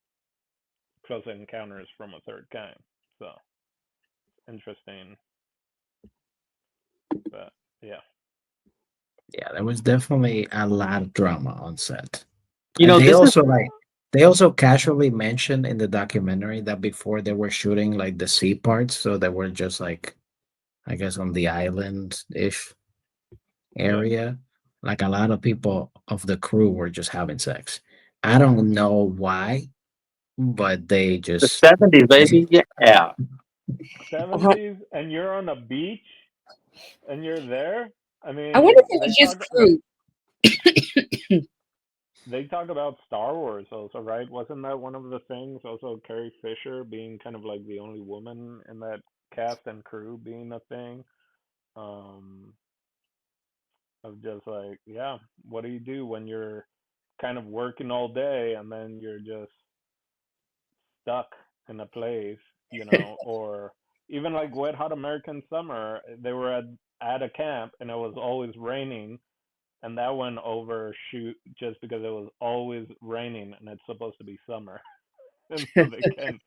Close Encounters from a Third Kind. So interesting, but yeah, yeah, there was definitely a lot of drama on set. You And know, this is they also casually mentioned in the documentary that before they were shooting like the sea parts, so they were just like, I guess, on the island ish yeah, area. Like a lot of people of the crew were just having sex. I don't know why, but they the just 70s, baby. Yeah. 70s, and you're on a beach and you're there. I I wonder mean, if it was just crew. they talk about Star Wars also, right? Wasn't that one of the things? Also, Carrie Fisher being kind of like the only woman in that cast and crew being a thing. Um, of just like, yeah, what do you do when you're kind of working all day and then you're just stuck in a place, or even like Wet Hot American Summer, they were at a camp and it was always raining, and that went overshoot just because it was always raining and it's supposed to be summer, and so they can't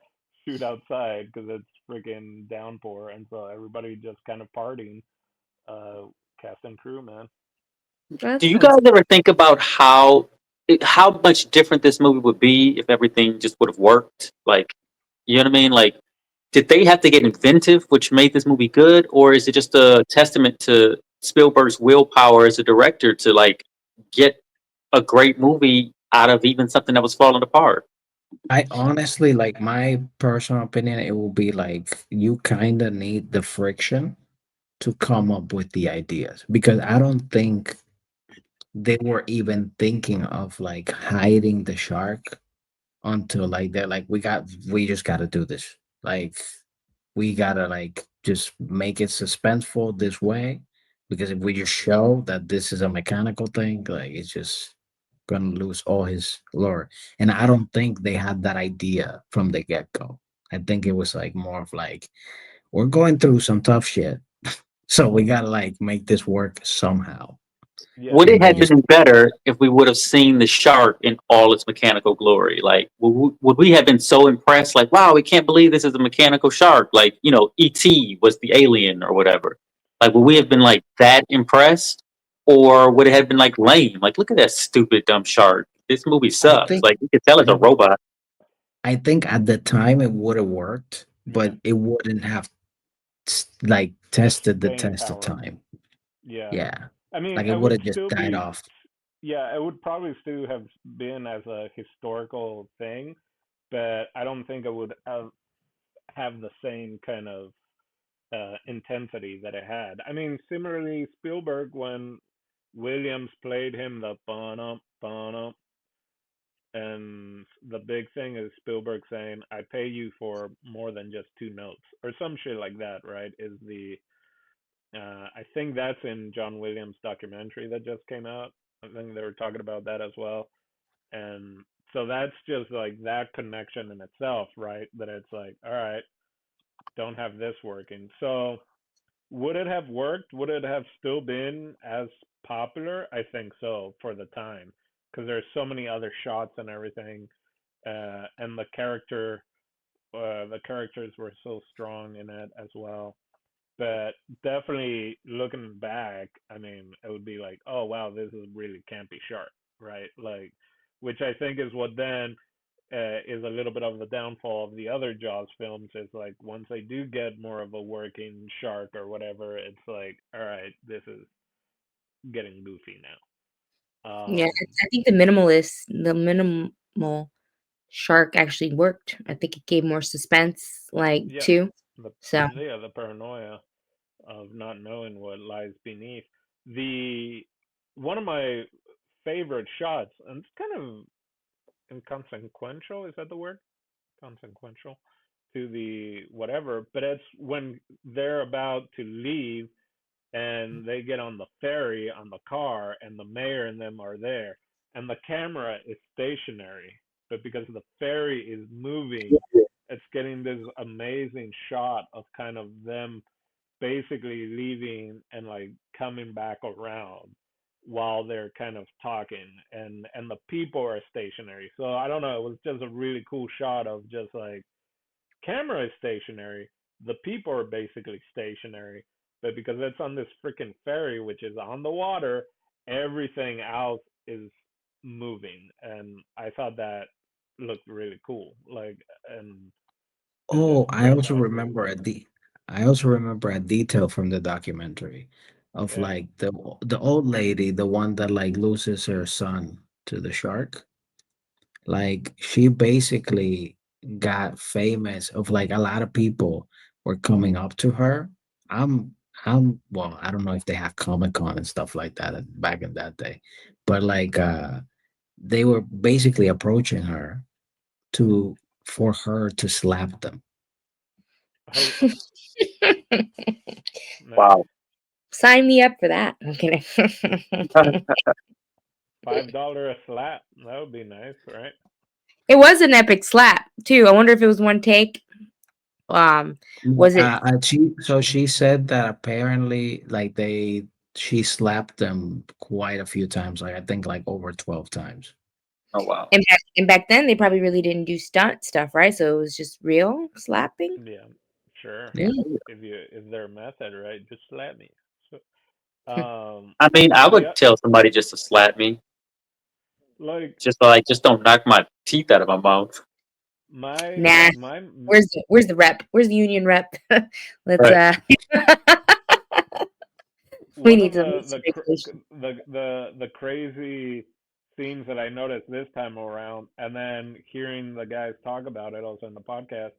shoot outside because it's freaking downpour, and so everybody just kind of partying, uh, cast and crew, man. That Do you sounds. guys ever think about how much different this movie would be if everything just would have worked? Like, you know what I mean? Like, did they have to get inventive, which made this movie good, or is it just a testament to Spielberg's willpower as a director to like get a great movie out of even something that was falling apart? I honestly like my personal opinion, it will be like you kind of need the friction to come up with the ideas because I don't think they were even thinking of like hiding the shark until like they're like we just got to do this. Like we got to like just make it suspenseful this way because if we just show that this is a mechanical thing, like it's just gonna lose all his lore. And I don't think they had that idea from the get-go. I think it was like more of like we're going through some tough shit. So we gotta like make this work somehow. Yeah, Would And it they have just been better if we would have seen the shark in all its mechanical glory? Like, would we have been so impressed? Like, wow, we can't believe this is a mechanical shark. Like, E.T. was the alien or whatever. Like, would we have been like that impressed? Or would it have been like lame? Like, look at that stupid, dumb shark. This movie I sucks. think Like, you could tell it's a I robot. I think at the time it would have worked, yeah. but it wouldn't have like The tested the staying test of power. time. Yeah. Yeah. I mean, Like it it would would have just still died be, off. yeah, it would probably still have been as a historical thing, but I don't think it would have the same kind of intensity that it had. I mean, similarly, Spielberg, when Williams played him the bum bum, and the big thing is Spielberg saying, "I pay you for more than just two notes," or some shit like that, right? Is the I think that's in John Williams' documentary that just came out. I think they were talking about that as well. And so that's just like that connection in itself, right? That it's like, all right, don't have this working. So would it have worked? Would it have still been as popular? I think so for the time, because there's so many other shots and everything, and the characters were so strong in it as well. But definitely looking back, I mean, it would be like, oh wow, this is really campy shark, right? Like, which I think is what then is a little bit of the downfall of the other Jaws films. Is like once they do get more of a working shark or whatever, it's like, all right, this is getting goofy now. Yeah, I think the minimal shark actually worked. I think it gave more suspense, like, Yeah, too. the So the paranoia of not knowing what lies beneath. The One of my favorite shots, and it's kind of inconsequential. Is that the word? Consequential to the whatever. But it's when they're about to leave and they get on the ferry on the car, and the mayor and them are there, and the camera is stationary, but because the ferry is moving, it's getting this amazing shot of kind of them basically leaving and like coming back around while they're kind of talking, and the people are stationary. So I don't know, it was just a really cool shot of just like camera is stationary, the people are basically stationary, but because it's on this freaking ferry which is on the water, everything else is moving, and I thought that looked really cool. Like, and it's just Oh, great shot for it. I also remember a detail from the documentary of Yeah. like the old lady, the one that like loses her son to the shark. Like she basically got famous of like a lot of people were coming up to her. Well, I don't know if they have Comic Con and stuff like that back in that day, but like they were basically approaching her to for her to slap them. Oh, nice. Wow. sign me up for that. I'm kidding. $5 a slap, that would be nice, right? It was an epic slap too. I wonder if it was one take. Um, No, was it? she said that apparently like she slapped them quite a few times, like I think like over 12 times. Oh wow. And back then they probably really didn't do stunt stuff, right? So it was just real slapping. Yeah, sure. Yeah. Mm. If their method, right, just slap me. So, I mean, I the would tell somebody just to slap me, like just like just don't knock my teeth out of my mouth. my Nah. my Where's the rep? Where's the union rep? Let's Right. we one need of some regulation. the crazy scenes that I noticed this time around, and then hearing the guys talk about it also in the podcast,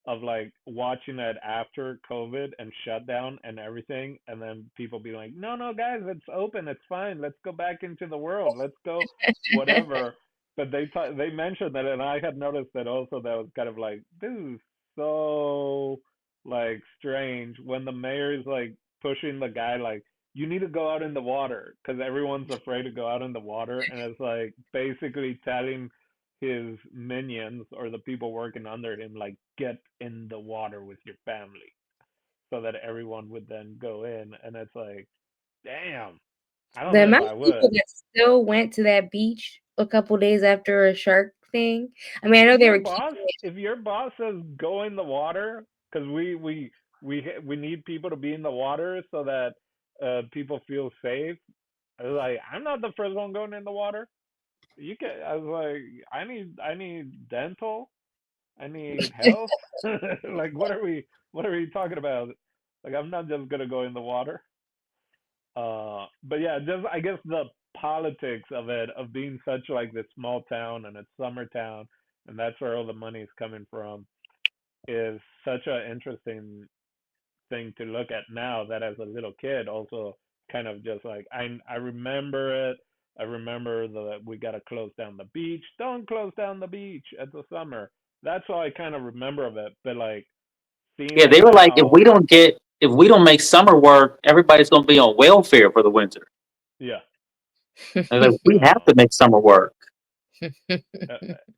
of like watching it after COVID and shutdown and everything, and then people be like, "No, no, guys, it's open, it's fine. Let's go back into the world. Let's go, whatever." But they mentioned that, and I had noticed that also. That was kind of like, this is so like strange when the mayor is like pushing the guy like, you need to go out in the water because everyone's afraid to go out in the water, and it's like basically telling his minions or the people working under him like, get in the water with your family, so that everyone would then go in, and it's like, damn, I don't The know if amount I of people would. that still went to that beach a couple days after a shark thing. I mean, I know if they your were boss keeping if your boss says go in the water, because we need people to be in the water so that people feel safe. I was like, I'm not the first one going in the water. You can. I was like, I need dental. I need health. Like, what are we talking about? Like, I'm not just gonna go in the water. But yeah, just I guess the politics of it, of being such like this small town and it's summer town, and that's where all the money is coming from, is such an interesting thing to look at now. That as a little kid, also kind of just like, I remember it. I remember we gotta close down the beach. Don't close down the beach at the summer. That's all I kind of remember of it. But like seeing Yeah, it they were like, now, if we don't make summer work, everybody's gonna be on welfare for the winter. yeah. And they're like, we have to So make summer work. uh,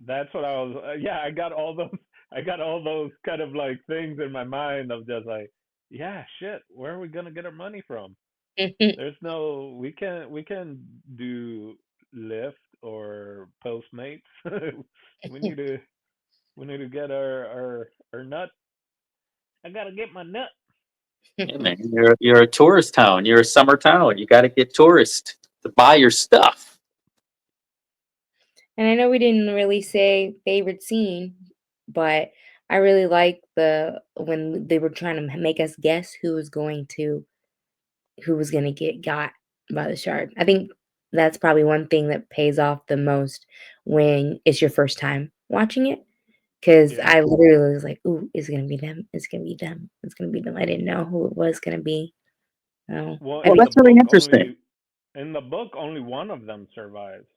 that's what I was. Yeah, I got all those. I got all those kind of like things in my mind of just like, yeah, shit. Where are we gonna get our money from? There's no. We can do Lyft or Postmates. we need to. We need to get our nut. I gotta get my nut. Yeah, man, you're a tourist town. You're a summer town. You got to get tourists to buy your stuff. And I know we didn't really say favorite scene, but I really like the when they were trying to make us guess who was gonna get got by the shark. I think that's probably one thing that pays off the most when it's your first time watching it. Because Yeah. I literally was like, "Ooh, it's gonna be them. It's gonna be them. It's gonna be them." I didn't know who it was gonna be. Oh, Well, I Well, in think the that's really book, interesting. only one of them survives.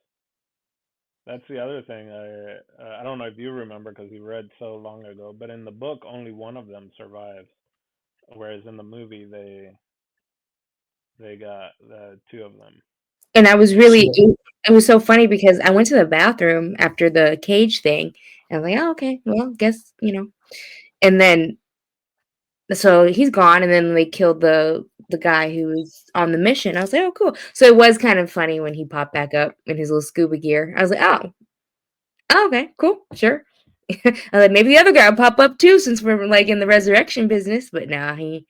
That's the other thing. I don't know if you remember because you read so long ago, but in the book, only one of them survives, whereas in the movie, they got two of them. and I was really So it was so funny because I went to the bathroom after the cage thing, and I was like, "Oh, okay. Well, guess, you know." And then so he's gone, and then they killed the guy who was on the mission. I was like, "Oh, cool." So it was kind of funny when he popped back up in his little scuba gear. I was like, "Oh, oh okay, cool, sure." I was like, maybe the other guy will pop up too since we're like in the resurrection business, but nah, he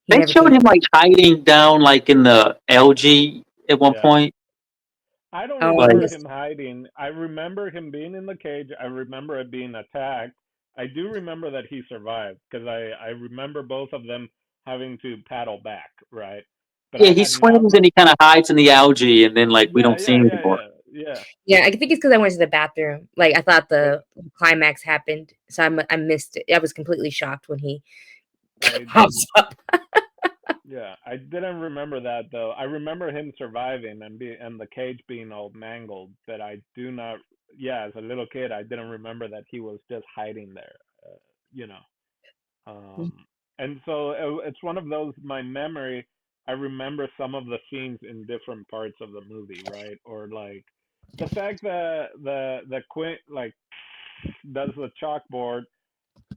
They never showed came. him like hiding down like in the algae at one Yeah. point. I don't Oh, I Like, remember missed. him hiding. I remember him being in the cage. I remember it being attacked. I do remember that he survived because I remember both of them having to paddle back, right? But yeah, I he had not. swims and he kind of hides in the algae, and then like we Yeah, don't see yeah, him yeah, anymore. yeah, yeah. Yeah, I think it's because I went to the bathroom. Like I thought But the climax happened, so I missed it. I was completely shocked when he I pops up. Yeah, I didn't remember that though. I remember him surviving and the cage being all mangled, but I do not. Yeah, as a little kid, I didn't remember that he was just hiding there. You know. And so it's one of those my memory. I remember some of the scenes in different parts of the movie, right? Or like the fact that the Quint like does the chalkboard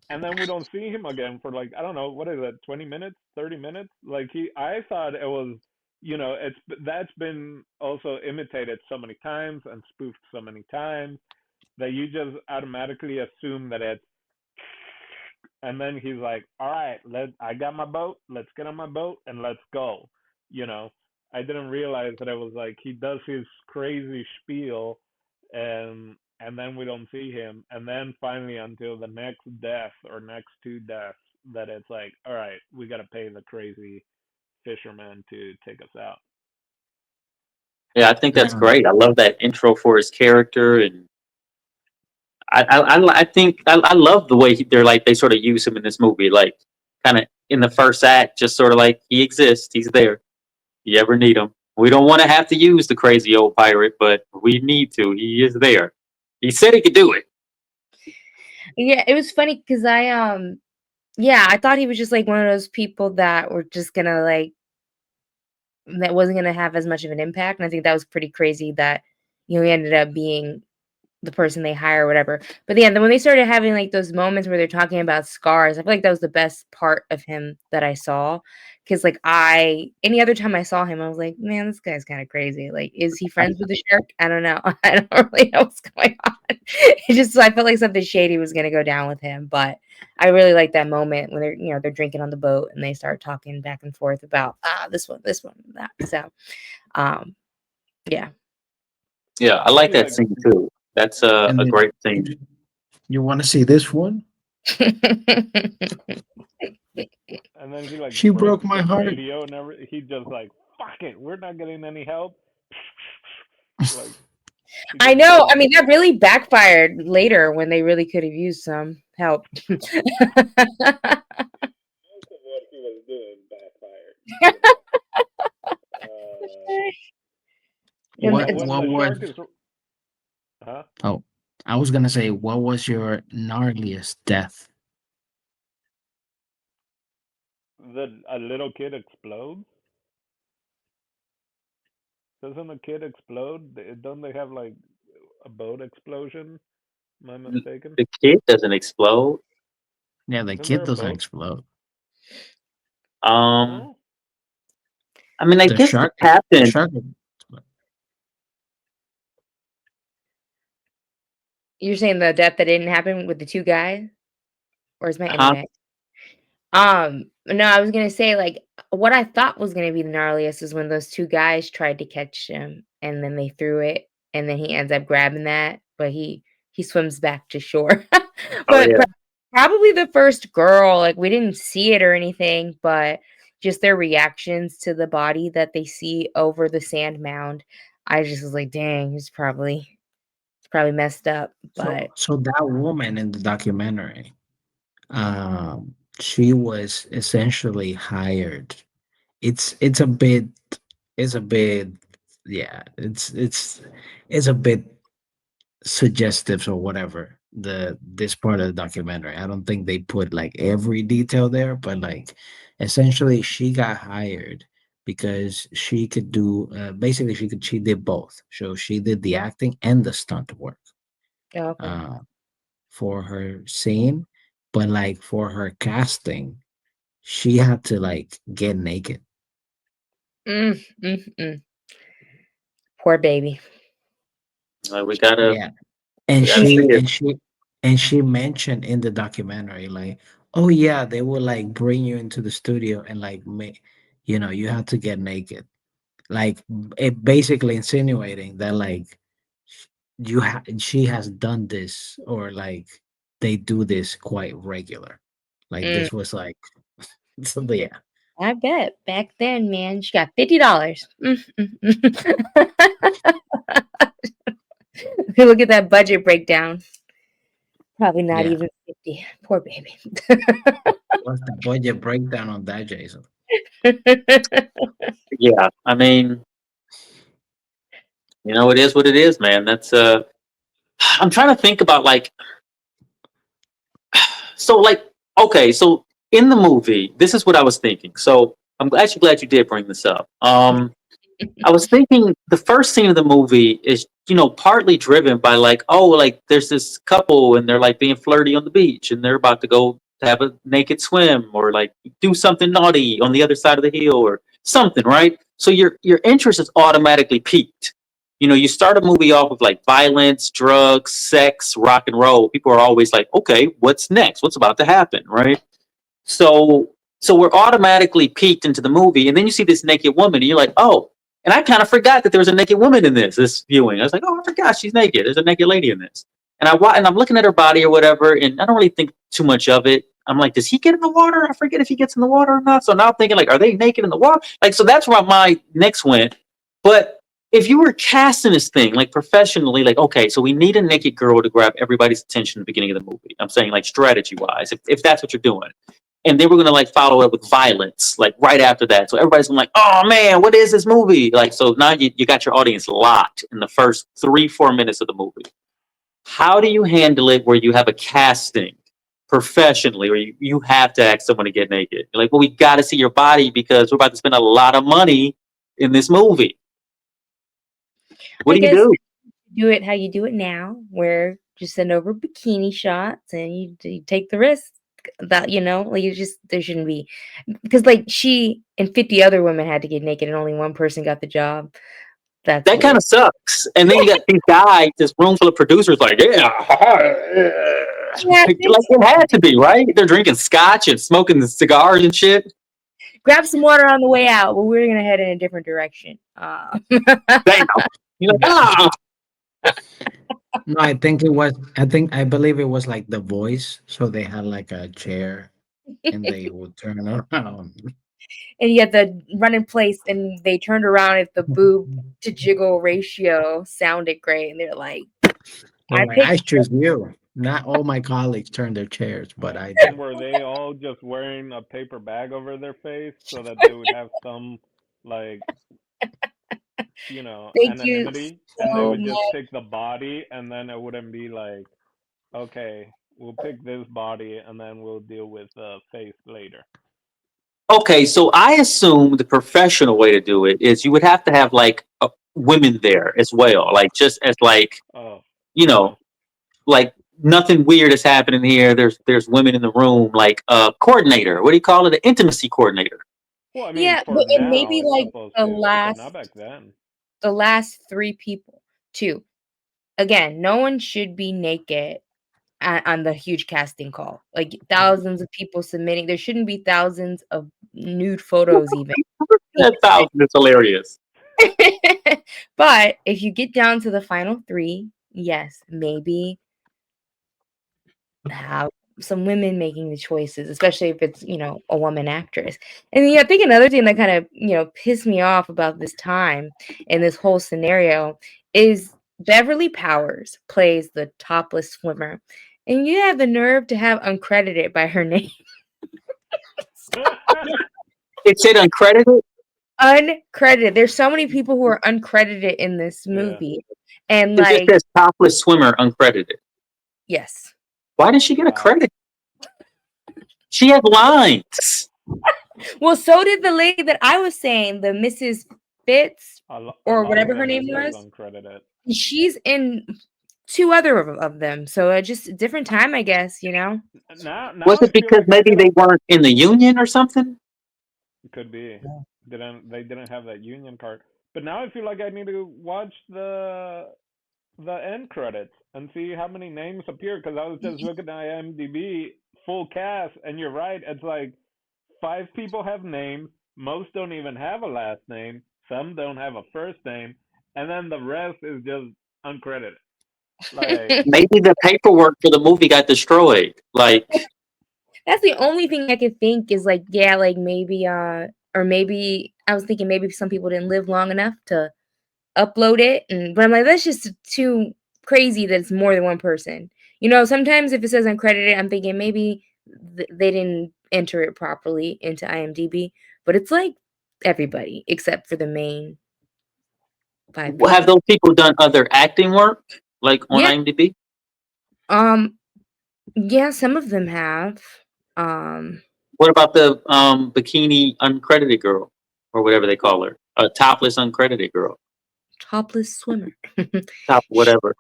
and then we don't see him again for like I don't know what is it 20 minutes 30 minutes like he I thought it was it's that's been also imitated so many times and spoofed so many times that you just automatically assume that it's and then he's like all right I got my boat, let's get on my boat and let's go. you know I didn't realize that it was like he does his crazy spiel and then we don't see him and then finally until the next death or next two deaths that it's like all right we got to pay the crazy fisherman to take us out. Yeah, I think that's um, great. I love that intro for his character, and I think I love the way they're like they sort of use him in this movie, like kind of in the first act, just sort of like he exists, he's there. If you ever need him, we don't want to have to use the crazy old pirate, but we need to. He is there. He said he could do it. Yeah, it was funny because yeah, I thought he was just like one of those people that were just gonna like that wasn't gonna have as much of an impact, and I think that was pretty crazy that he ended up being the person they hire or whatever. But yeah, then when they started having like those moments where they're talking about scars, I feel like that was the best part of him that I saw. Cause like any other time I saw him, I was like, man, this guy's kind of crazy. Like, is he friends with the shark? I don't know. I don't really know what's going on. It just I felt like something shady was gonna go down with him. But I really like that moment when they're drinking on the boat and they start talking back and forth about this one, that. So um yeah. Yeah, I And like he that like scene too. That's and a then great scene. you want to see this one? and then he like She breaks broke my the heart. radio and every he just like fuck it we're not getting any help. Like he I gets know. I so mean, that really backfired later when they really could have used some help. most of what he was doing backfired. And What But it's when what the was shark is, huh? oh I was gonna say what was your gnarliest death? A little kid explodes. Doesn't a kid explode? Don't they have like a boat explosion? Am I mistaken? The kid doesn't explode. Yeah, the Isn't there kid a doesn't boat? explode. Um, No. I mean, I The guess the shark the captain. shark would explode. you're saying the death that didn't happen with the two guys, or is my Huh? internet? No, I was gonna say, like, what I thought was gonna be the gnarliest is when those 2 guys tried to catch him, and then they threw it, and then he ends up grabbing that, but he swims back to shore. Oh But yeah. probably the first girl, like, we didn't see it or anything, but just their reactions to the body that they see over the sand mound, I just was like, "Dang, it's probably messed up," So but so that woman in the documentary, she was essentially hired. It's a bit, it's a bit, yeah, it's a bit suggestive or whatever, this part of the documentary. I don't think they put like every detail there, but like essentially she got hired because she could do, basically she did both. So she did the acting and the stunt work okay. uh for her scene, but like for her casting she had to like get naked. Mm, mm, mm. Poor baby. We gotta Yeah. and we gotta see she it. and she and she mentioned in the documentary like, oh yeah, they will like bring you into the studio and like make, you have to get naked, like it basically insinuating that like she has done this, or like they do this quite regular, like Mm. this was like so yeah. I bet. Back then, man, she got $50. If you look at that budget breakdown, probably not Yeah, even 50. Poor baby. what's the budget breakdown on that, Jason? Yeah. I mean, it is what it is, man. That's I'm trying to think about like so like okay, so in the movie, this is what I was thinking. So I'm actually glad you did bring this up. I was thinking the first scene of the movie is, partly driven by like, oh, like there's this couple and they're like being flirty on the beach and they're about to go have a naked swim or like do something naughty on the other side of the hill or something, right? So your interest is automatically piqued. You start a movie off with like violence, drugs, sex, rock and roll. People are always like, okay, what's next? What's about to happen, right? So so we're automatically peeked into the movie, and then you see this naked woman, and you're like, oh. And I kind of forgot that there was a naked woman in this viewing. I was like, oh, I forgot she's naked. There's a naked lady in this. And I'm looking at her body or whatever, and I don't really think too much of it. I'm like, does he get in the water? I forget if he gets in the water or not. So now I'm thinking, like, are they naked in the water? Like, so that's where my next went. But if you were casting this thing like professionally, like, okay, so we need a naked girl to grab everybody's attention at the beginning of the movie. I'm saying like strategy wise, if that's what you're doing, and they were gonna like follow it with violence like right after that. So everybody's gonna like, oh man, what is this movie? Like, so now you got your audience locked in the first 3-4 minutes of the movie. How do you handle it where you have a casting professionally, or you have to ask someone to get naked? You're like, well, we got to see your body because we're about to spend a lot of money in this movie. What I do you guess do? do it how you do it now, where just send over bikini shots and you take the risk that, like you just, there shouldn't be, because like she and 50 other women had to get naked and only one person got the job. That's That kind weird. of sucks. And then you got these guys, this room full of producers, like, yeah, Yeah, like it had to be right. They're drinking scotch and smoking the cigars and shit. grab some water on the way out, but we're gonna head in a different direction. Damn. You're like, ah. No, I think it was. I believe it was like The Voice. So they had like a chair, and they would turn around. And you had the run in place, and they turned around if the boob to jiggle ratio sounded great, and they're like, They're "I like, picked." I choose you. Not all my colleagues turn their chairs, but I And do. were they all just wearing a paper bag over their face so that they would have some, like, Thank you anonymity, and they so would just much. pick the body, and then it wouldn't be like, okay, we'll pick this body, and then we'll deal with the face later. Okay, so I assume the professional way to do it is you would have to have like women there as well, like just as like Oh, you yeah. know, like nothing weird is happening here. There's women in the room, like a coordinator. What do you call it? An intimacy coordinator. Well, I mean, Yeah, for and now, maybe it's like supposed the to, but not last back then. the last 3 people too. Again, no one should be naked on the huge casting call. Like thousands of people submitting. There shouldn't be thousands of nude photos even. That thousand is hilarious. But if you get down to the final three, yes, maybe have some women making the choices, especially if it's, a woman actress. And I think another thing that kind of, pissed me off about this time and this whole scenario is Beverly Powers plays the topless swimmer. And you have the nerve to have uncredited by her name. It said uncredited. Uncredited. There's so many people who are uncredited in this Yeah. movie. And It just like, says topless swimmer uncredited. yes. Why did she get a Wow. credit? She had lines. Well, so did the lady that I was saying, the Mrs. Fitz A or lot whatever of her them name it says was. uncredited. She's in two other of them. So just a different time, I guess, Now Was I it feel because like I maybe gotta. they weren't in the union or something? Could be. They didn't have that union card. But now I feel like I need to watch the end credits and see how many names appear, because I was just looking at IMDb full cast, and you're right. It's like 5 people have names. Most don't even have a last name. Some don't have a first name, and then the rest is just uncredited. Like, Maybe the paperwork for the movie got destroyed. Like, That's the only thing I could think is like, yeah, like maybe or maybe I was thinking maybe some people didn't live long enough to upload it, but I'm like, that's just too crazy that it's more than one person. Sometimes if it says uncredited, I'm thinking maybe they didn't enter it properly into IMDb, but it's like everybody except for the main 5 have people. those people done other acting work, like on Yeah, IMDb? yeah, some of them have. Um, What about the bikini uncredited girl, or whatever they call her, a topless uncredited girl, Topless swimmer. top Sh- whatever?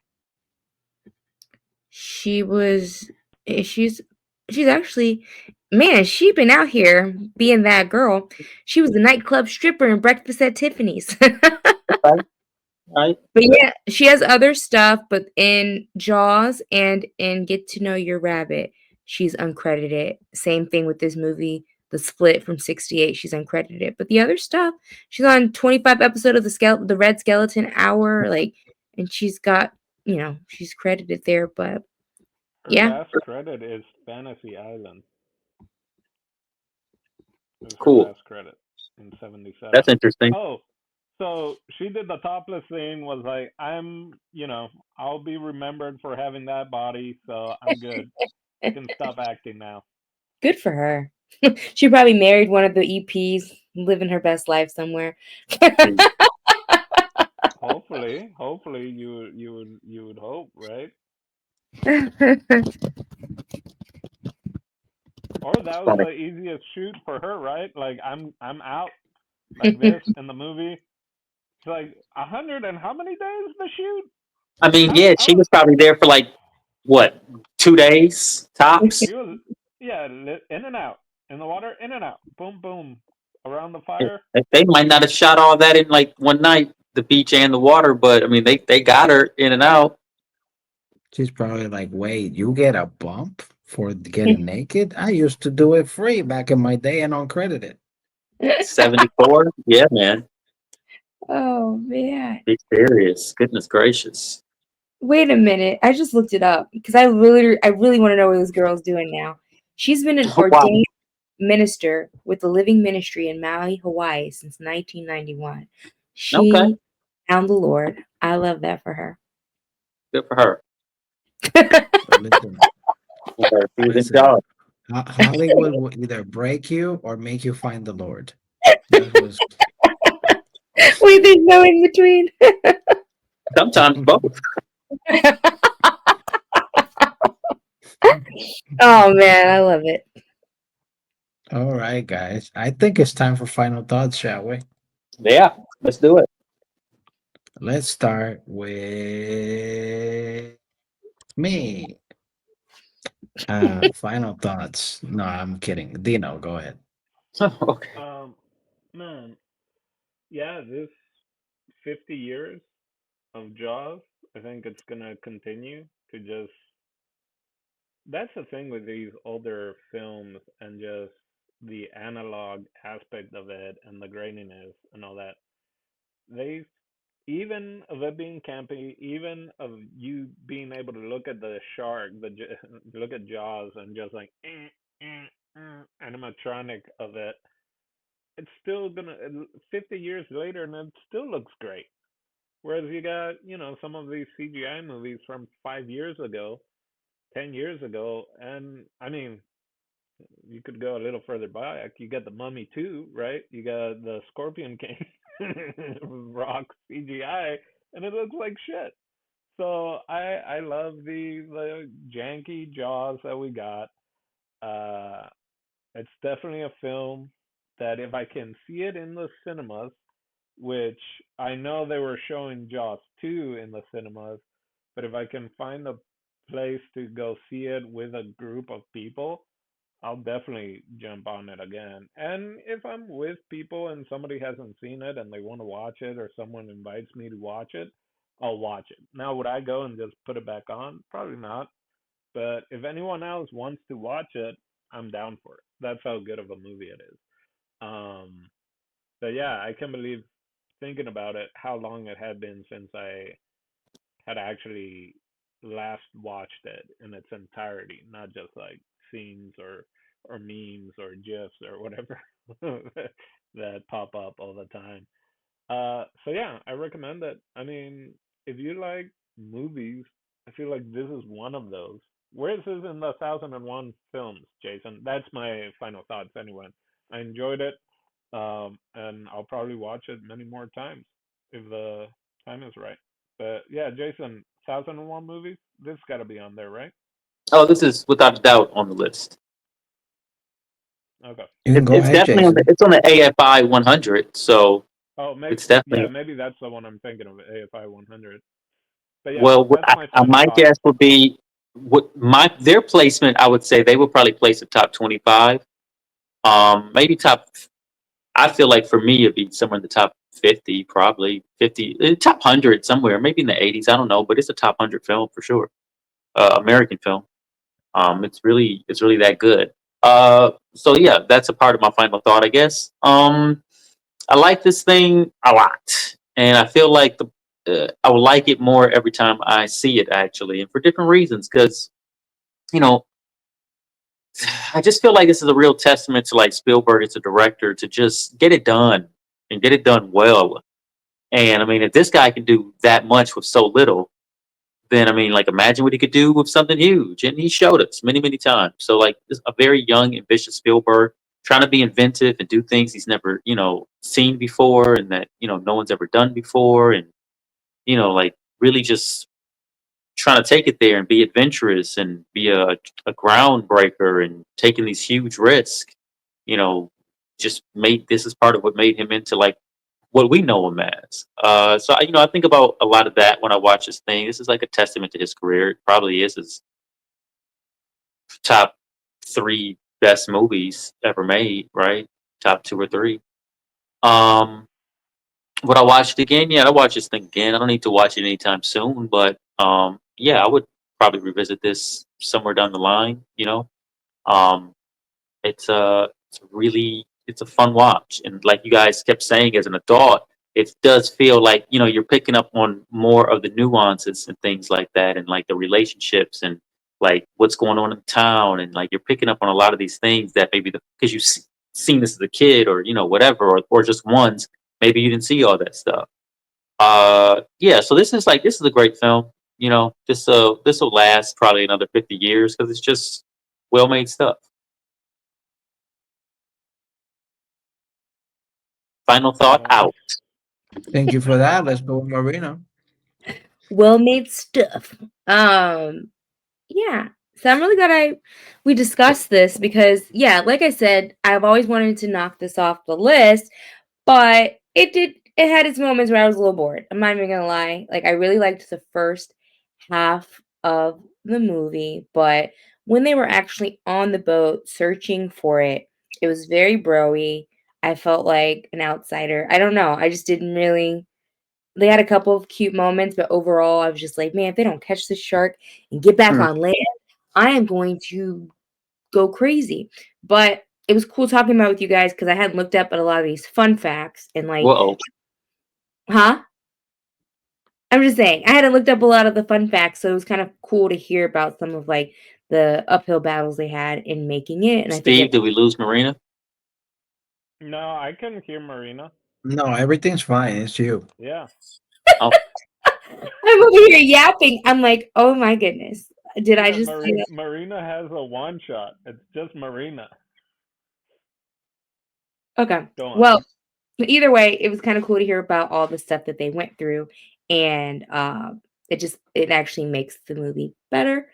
she was. She's actually, man. She been out here being that girl. She was the nightclub stripper in Breakfast at Tiffany's. Right, right. But yeah, she has other stuff, but in Jaws and in Get to Know Your Rabbit, she's uncredited. Same thing with this movie, The Split from '68, she's uncredited. But the other stuff, she's on 25 episodes of the Red Skeleton Hour, like, and she's got, she's credited there. But her yeah, last credit is Fantasy Island. Is her Cool. last credit in That's '77. interesting. Oh, so she did the topless scene. Was like, I'll be remembered for having that body, so I'm good. I can stop acting now. good for her. She probably married one of the EPs, living her best life somewhere. Hopefully, you would hope, right? Or that was Funny. the easiest shoot for her, right? Like, I'm out like this in the movie. It's like 100 and how many days the shoot? I mean, I yeah, I she was was probably there for like what, 2 days tops. She was, yeah, in and out in the water, in and out, boom boom, around the And fire. they might not have shot all that in like one night, the beach and the water, but I mean, they got her in and out. She's probably like, wait, you get a bump for getting naked? I used to do it free back in my day and uncredited. 74. Yeah, man. Oh man. Be serious. Goodness gracious. Wait a minute. I just looked it up because I really want to know what this girl's doing now. She's been an Wow. ordained minister with the Living Ministry in Maui, Hawaii since 1991. Okay. She found the Lord. I love that for her. Good for her. But listen, She was in listen, charge. Hollywood will either break you or make you find the Lord. That was Wait, there's no in between. Sometimes both. Oh man, I love it. all right, guys. I think it's time for final thoughts, shall we? Yeah, let's do it. Let's start with me. Final thoughts. No, I'm kidding. Dino, go ahead. Okay. Man, yeah, this 50 years of Jaws, I think it's gonna continue to just that's the thing with these older films and just the analog aspect of it and the graininess and all that. They even of it being campy, even of you being able to look at the shark, look at Jaws and just like animatronic of it, it's still gonna 50 years later and it still looks great. Whereas you got some of these CGI movies from 5 years ago, 10 years ago, and I mean you could go a little further back. You got the Mummy 2, right? You got the Scorpion King, rock CGI, and it looks like shit. So I love the janky Jaws that we got. Uh, it's definitely a film that if I can see it in the cinemas, which I know they were showing Jaws 2 in the cinemas, but if I can find a place to go see it with a group of people, I'll definitely jump on it again. And if I'm with people and somebody hasn't seen it and they want to watch it or someone invites me to watch it, I'll watch it. Now, would I go and just put it back on? Probably not. But if anyone else wants to watch it, I'm down for it. That's how good of a movie it is. Um, but yeah, I can't believe thinking about it how long it had been since I had actually last watched it in its entirety, not just like scenes or memes or gifs or whatever that pop up all the time. So yeah, I recommend it. I mean, if you like movies, I feel like this is one of those. Where is this in the 1001 films, Jason? That's my final thoughts anyway. I enjoyed it, and I'll probably watch it many more times if the time is right. But yeah, Jason, 1001 movies, this got to be on there, right? Oh, this is without a doubt on the list. Okay. You can It's go it's ahead, definitely on the Jason. it's on the AFI 100, so Oh, maybe it's yeah, definitely maybe that's the one I'm thinking of, AFI 100. But yeah, well. that's my final My thought. guess would be what my their placement. I would say they would probably place the top 25. Maybe top. I feel like for me it'd be somewhere in the top 50, probably 50, top 100 somewhere, maybe in the 80s. I don't know, but it's a top 100 film for sure. American film. It's really that good. So yeah, that's a part of my final thought, I guess. I like this thing a lot, and I feel like I would like it more every time I see it, actually, and for different reasons. Because you know, I just feel like this is a real testament to like Spielberg as a director to just get it done and get it done well. And I mean, if this guy can do that much with so little, then I mean, like, imagine what he could do with something huge. And he showed us many, many times. So, like, this a very young, ambitious Spielberg trying to be inventive and do things he's never, seen before and that, no one's ever done before. And, like, really just trying to take it there and be adventurous and be a groundbreaker and taking these huge risks, you know, just made this is part of what made him into like what we know him as. I think about a lot of that when I watch this thing. This is like a testament to his career. It probably is his top three best movies ever made, right? Top two or three. Um, would I watch it again? Yeah, I watch this thing again. I don't need to watch it anytime soon, but yeah, I would probably revisit this somewhere down the line. Um, it's a fun watch, and like you guys kept saying, as an adult, it does feel like you're picking up on more of the nuances and things like that, and like the relationships and like what's going on in town, and like you're picking up on a lot of these things that maybe because you've seen this as a kid or whatever, or just once, maybe you didn't see all that stuff. Yeah, so this is a great film. This will last probably another 50 years because it's just well made stuff. Final thought Nice. out. Thank you for that. Let's go with Marina. Well made stuff. Yeah. So I'm really glad we discussed this because yeah, like I said, I've always wanted to knock this off the list, but it had its moments where I was a little bored. I'm not even gonna lie. Like I really liked the first half of the movie, but when they were actually on the boat searching for it, it was very broy. I felt like an outsider. I don't know. I just didn't really they had a couple of cute moments, but overall I was just like, man, if they don't catch the shark and get back Hmm. on land, I am going to go crazy. But it was cool talking about with you guys because I hadn't looked up at a lot of these fun facts and like, Whoa. huh? I'm just saying, I hadn't looked up a lot of the fun facts, so it was kind of cool to hear about some of like the uphill battles they had in making it. And I think Steve, that's did we lose Marina? No, I can hear Marina. No, everything's fine. It's you. Yeah. Oh, I'm over here yapping. I'm like, oh my goodness. Did I Yeah, just say that? Marina has a one shot. It's just Marina. Okay. Go on. Well, either way, it was kind of cool to hear about all the stuff that they went through. And it actually makes the movie better.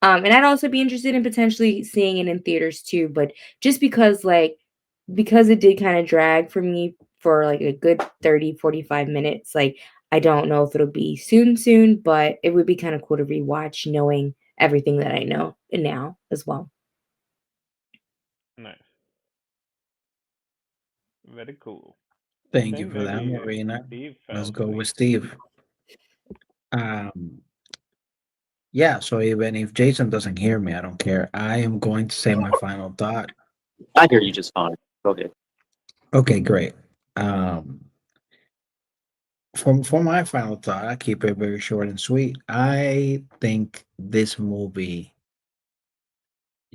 And I'd also be interested in potentially seeing it in theaters too, but just because it did kind of drag for me for like a good 30, 45 minutes, like I don't know if it'll be soon, but it would be kind of cool to rewatch knowing everything that I know now as well. Nice. Very cool. I Thank you think for that, maybe Marina. Steve Let's fell go with asleep. Steve. Um, yeah, so even if Jason doesn't hear me, I don't care. I am going to say my final thought. I hear you just fine. Go ahead. Okay, great. Um, for my final thought, I keep it very short and sweet. I think this movie,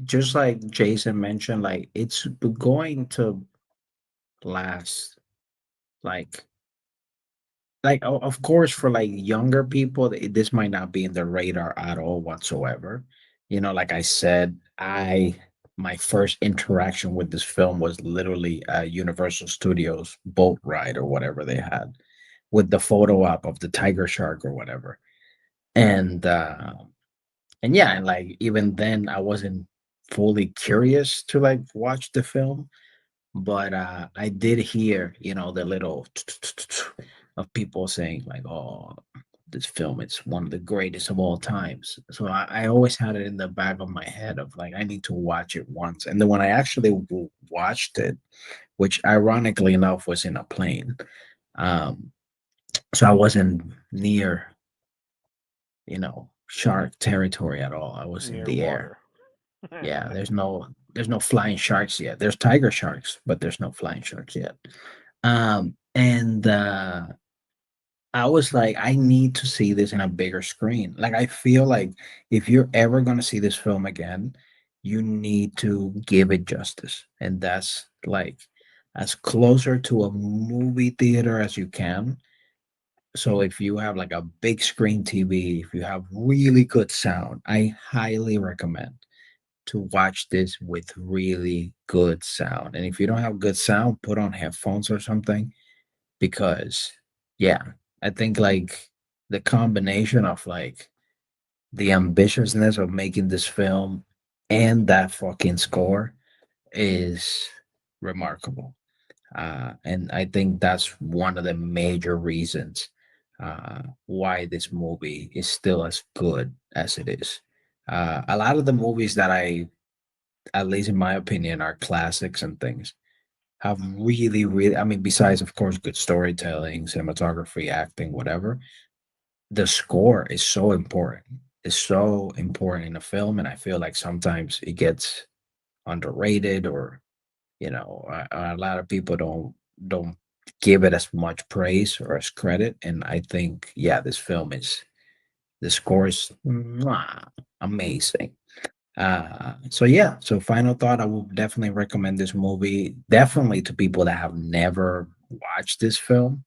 just like Jason mentioned, like it's going to last like of course for like younger people this might not be in the radar at all whatsoever. You know, like I said, I my first interaction with this film was literally Universal Studios boat ride or whatever they had with the photo op of the tiger shark or whatever. And yeah, and like even then I wasn't fully curious to like watch the film, but I did hear, you know, the little of people saying like, "Oh, this film is one of the greatest of all times." So I always had it in the back of my head of like, I need to watch it once. And then when I actually watched it, which ironically enough was in a plane, um, so I wasn't near, you know, shark territory at all. I was in Near the air. water. Yeah, there's no flying sharks yet. There's tiger sharks, but there's no flying sharks yet. And I was like, I need to see this in a bigger screen. Like, I feel like if you're ever gonna see this film again, you need to give it justice, and that's like as closer to a movie theater as you can. So if you have like a big screen TV, if you have really good sound, I highly recommend to watch this with really good sound. And if you don't have good sound, put on headphones or something because yeah, I think like the combination of like the ambitiousness of making this film and that fucking score is remarkable. And I think that's one of the major reasons why this movie is still as good as it is. A lot of the movies that at least in my opinion, are classics and things have really, I mean, besides, of course, good storytelling, cinematography, acting, whatever, the score is so important. It's so important in a film. And I feel like sometimes it gets underrated or, you know, a lot of people don't give it as much praise or as credit. And I think, yeah, the score is amazing. So yeah, so final thought, I will definitely recommend this movie, definitely to people that have never watched this film.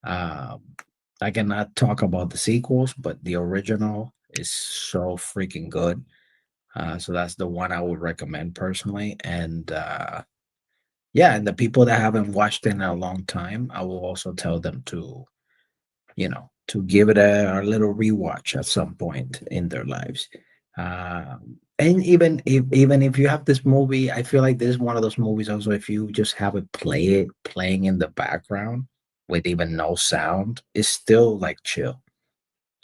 Um, I cannot talk about the sequels, but the original is so freaking good. So that's the one I would recommend personally. And yeah, and the people that haven't watched it in a long time, I will also tell them to, you know, to give it a little rewatch at some point in their lives. And even if you have this movie, I feel like this is one of those movies also if you just have it playing in the background with even no sound, it's still like chill.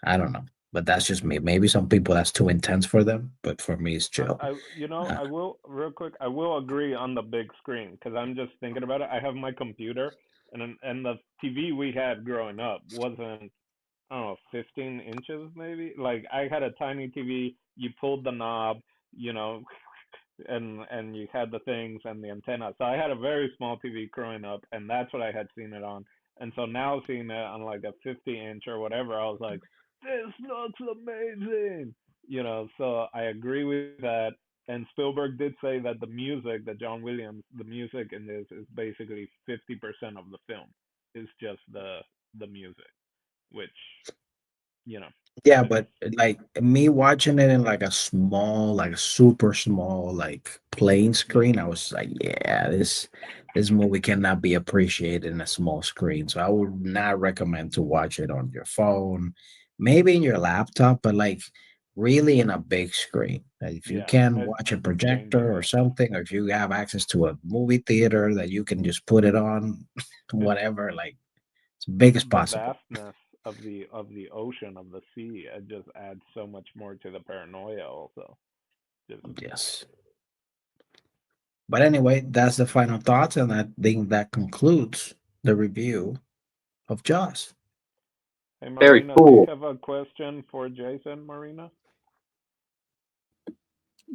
I don't know. But that's just me. Maybe some people that's too intense for them, but for me it's chill. Uh, I will real quick. I will agree on the big screen because I'm just thinking about it. I have my computer, and the TV we had growing up wasn't, I don't know, 15 inches maybe. Like I had a tiny TV. You pulled the knob. you know, and you had the things and the antenna. So I had a very small TV growing up, and that's what I had seen it on. And so now seeing it on like a 50-inch or whatever, I was like, this looks amazing. So I agree with that. And Spielberg did say that the music, that John Williams, the music in this is basically 50% of the film. Is just the music, which you know, Yeah, it's but like me watching it in like a small, like a super small, like plain yeah, screen, I was like, yeah, this movie cannot be appreciated in a small screen. So I would not recommend to watch it on your phone, maybe in your laptop, but like really in a big screen. Like, if you yeah, can it's watch a dangerous. projector or something, or if you have access to a movie theater that you can just put it on, It's whatever, like as big as the possible. vastness of the ocean, of the sea. It just adds so much more to the paranoia. Also, just Yes. But anyway, that's the final thoughts, and I think that concludes the review of Jaws. hey, Very Marina, do you cool. have a question for Jason, Marina?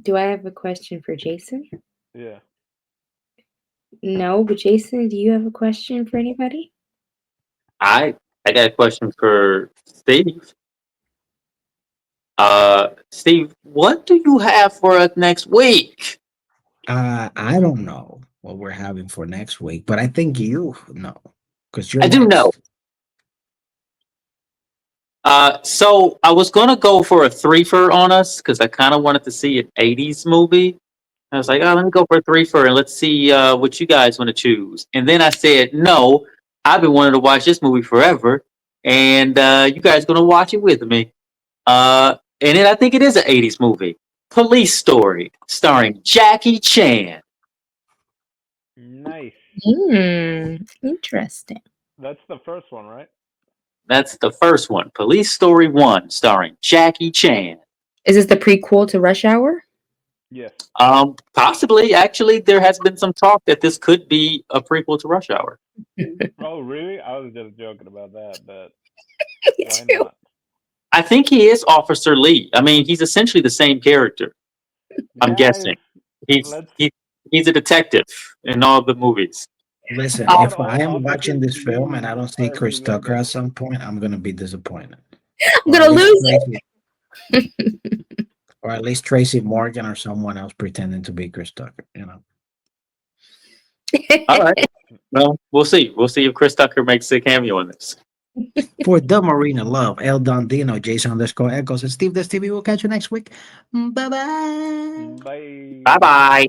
Do I have a question for Jason? Yeah. No, but Jason, do you have a question for anybody? I got a question for Steve. Steve, what do you have for us next week? I don't know what we're having for next week, but I think you know because you're I do know. next. So I was gonna go for a threefer on us because I kind of wanted to see an '80s movie. I was like, oh, Ooh. let me go for a threefer and let's see what you guys want to choose. And then I said, no, I've been wanting to watch this movie forever, and you guys gonna watch it with me. And then I think it is an '80s movie, Police Story, starring Jackie Chan. Nice. Interesting. That's the first one, right? That's the first one, Police Story 1, starring Jackie Chan. Is this the prequel to Rush Hour? Yes. Possibly. Actually, there has been some talk that this could be a prequel to Rush Hour. Oh, really? I was just joking about that, but Me why too. not? I think he is Officer Lee. I mean, he's essentially the same character. I'm Guys, guessing he's let's he, he's a detective in all the movies. Listen, Oh, not if all I am watching officers this film and Lee I don't see are Chris Tucker related. at some point, I'm gonna be disappointed. I'm Or at gonna least lose Tracy, or at least Tracy Morgan or someone else pretending to be Chris Tucker. all right. it. Well, we'll see. We'll see if Chris Tucker makes a cameo in this. For the Marina Love, El Dondino, Jason underscore Echoes, and Steve this TV. We'll catch you next week. Bye bye. Bye Bye. bye.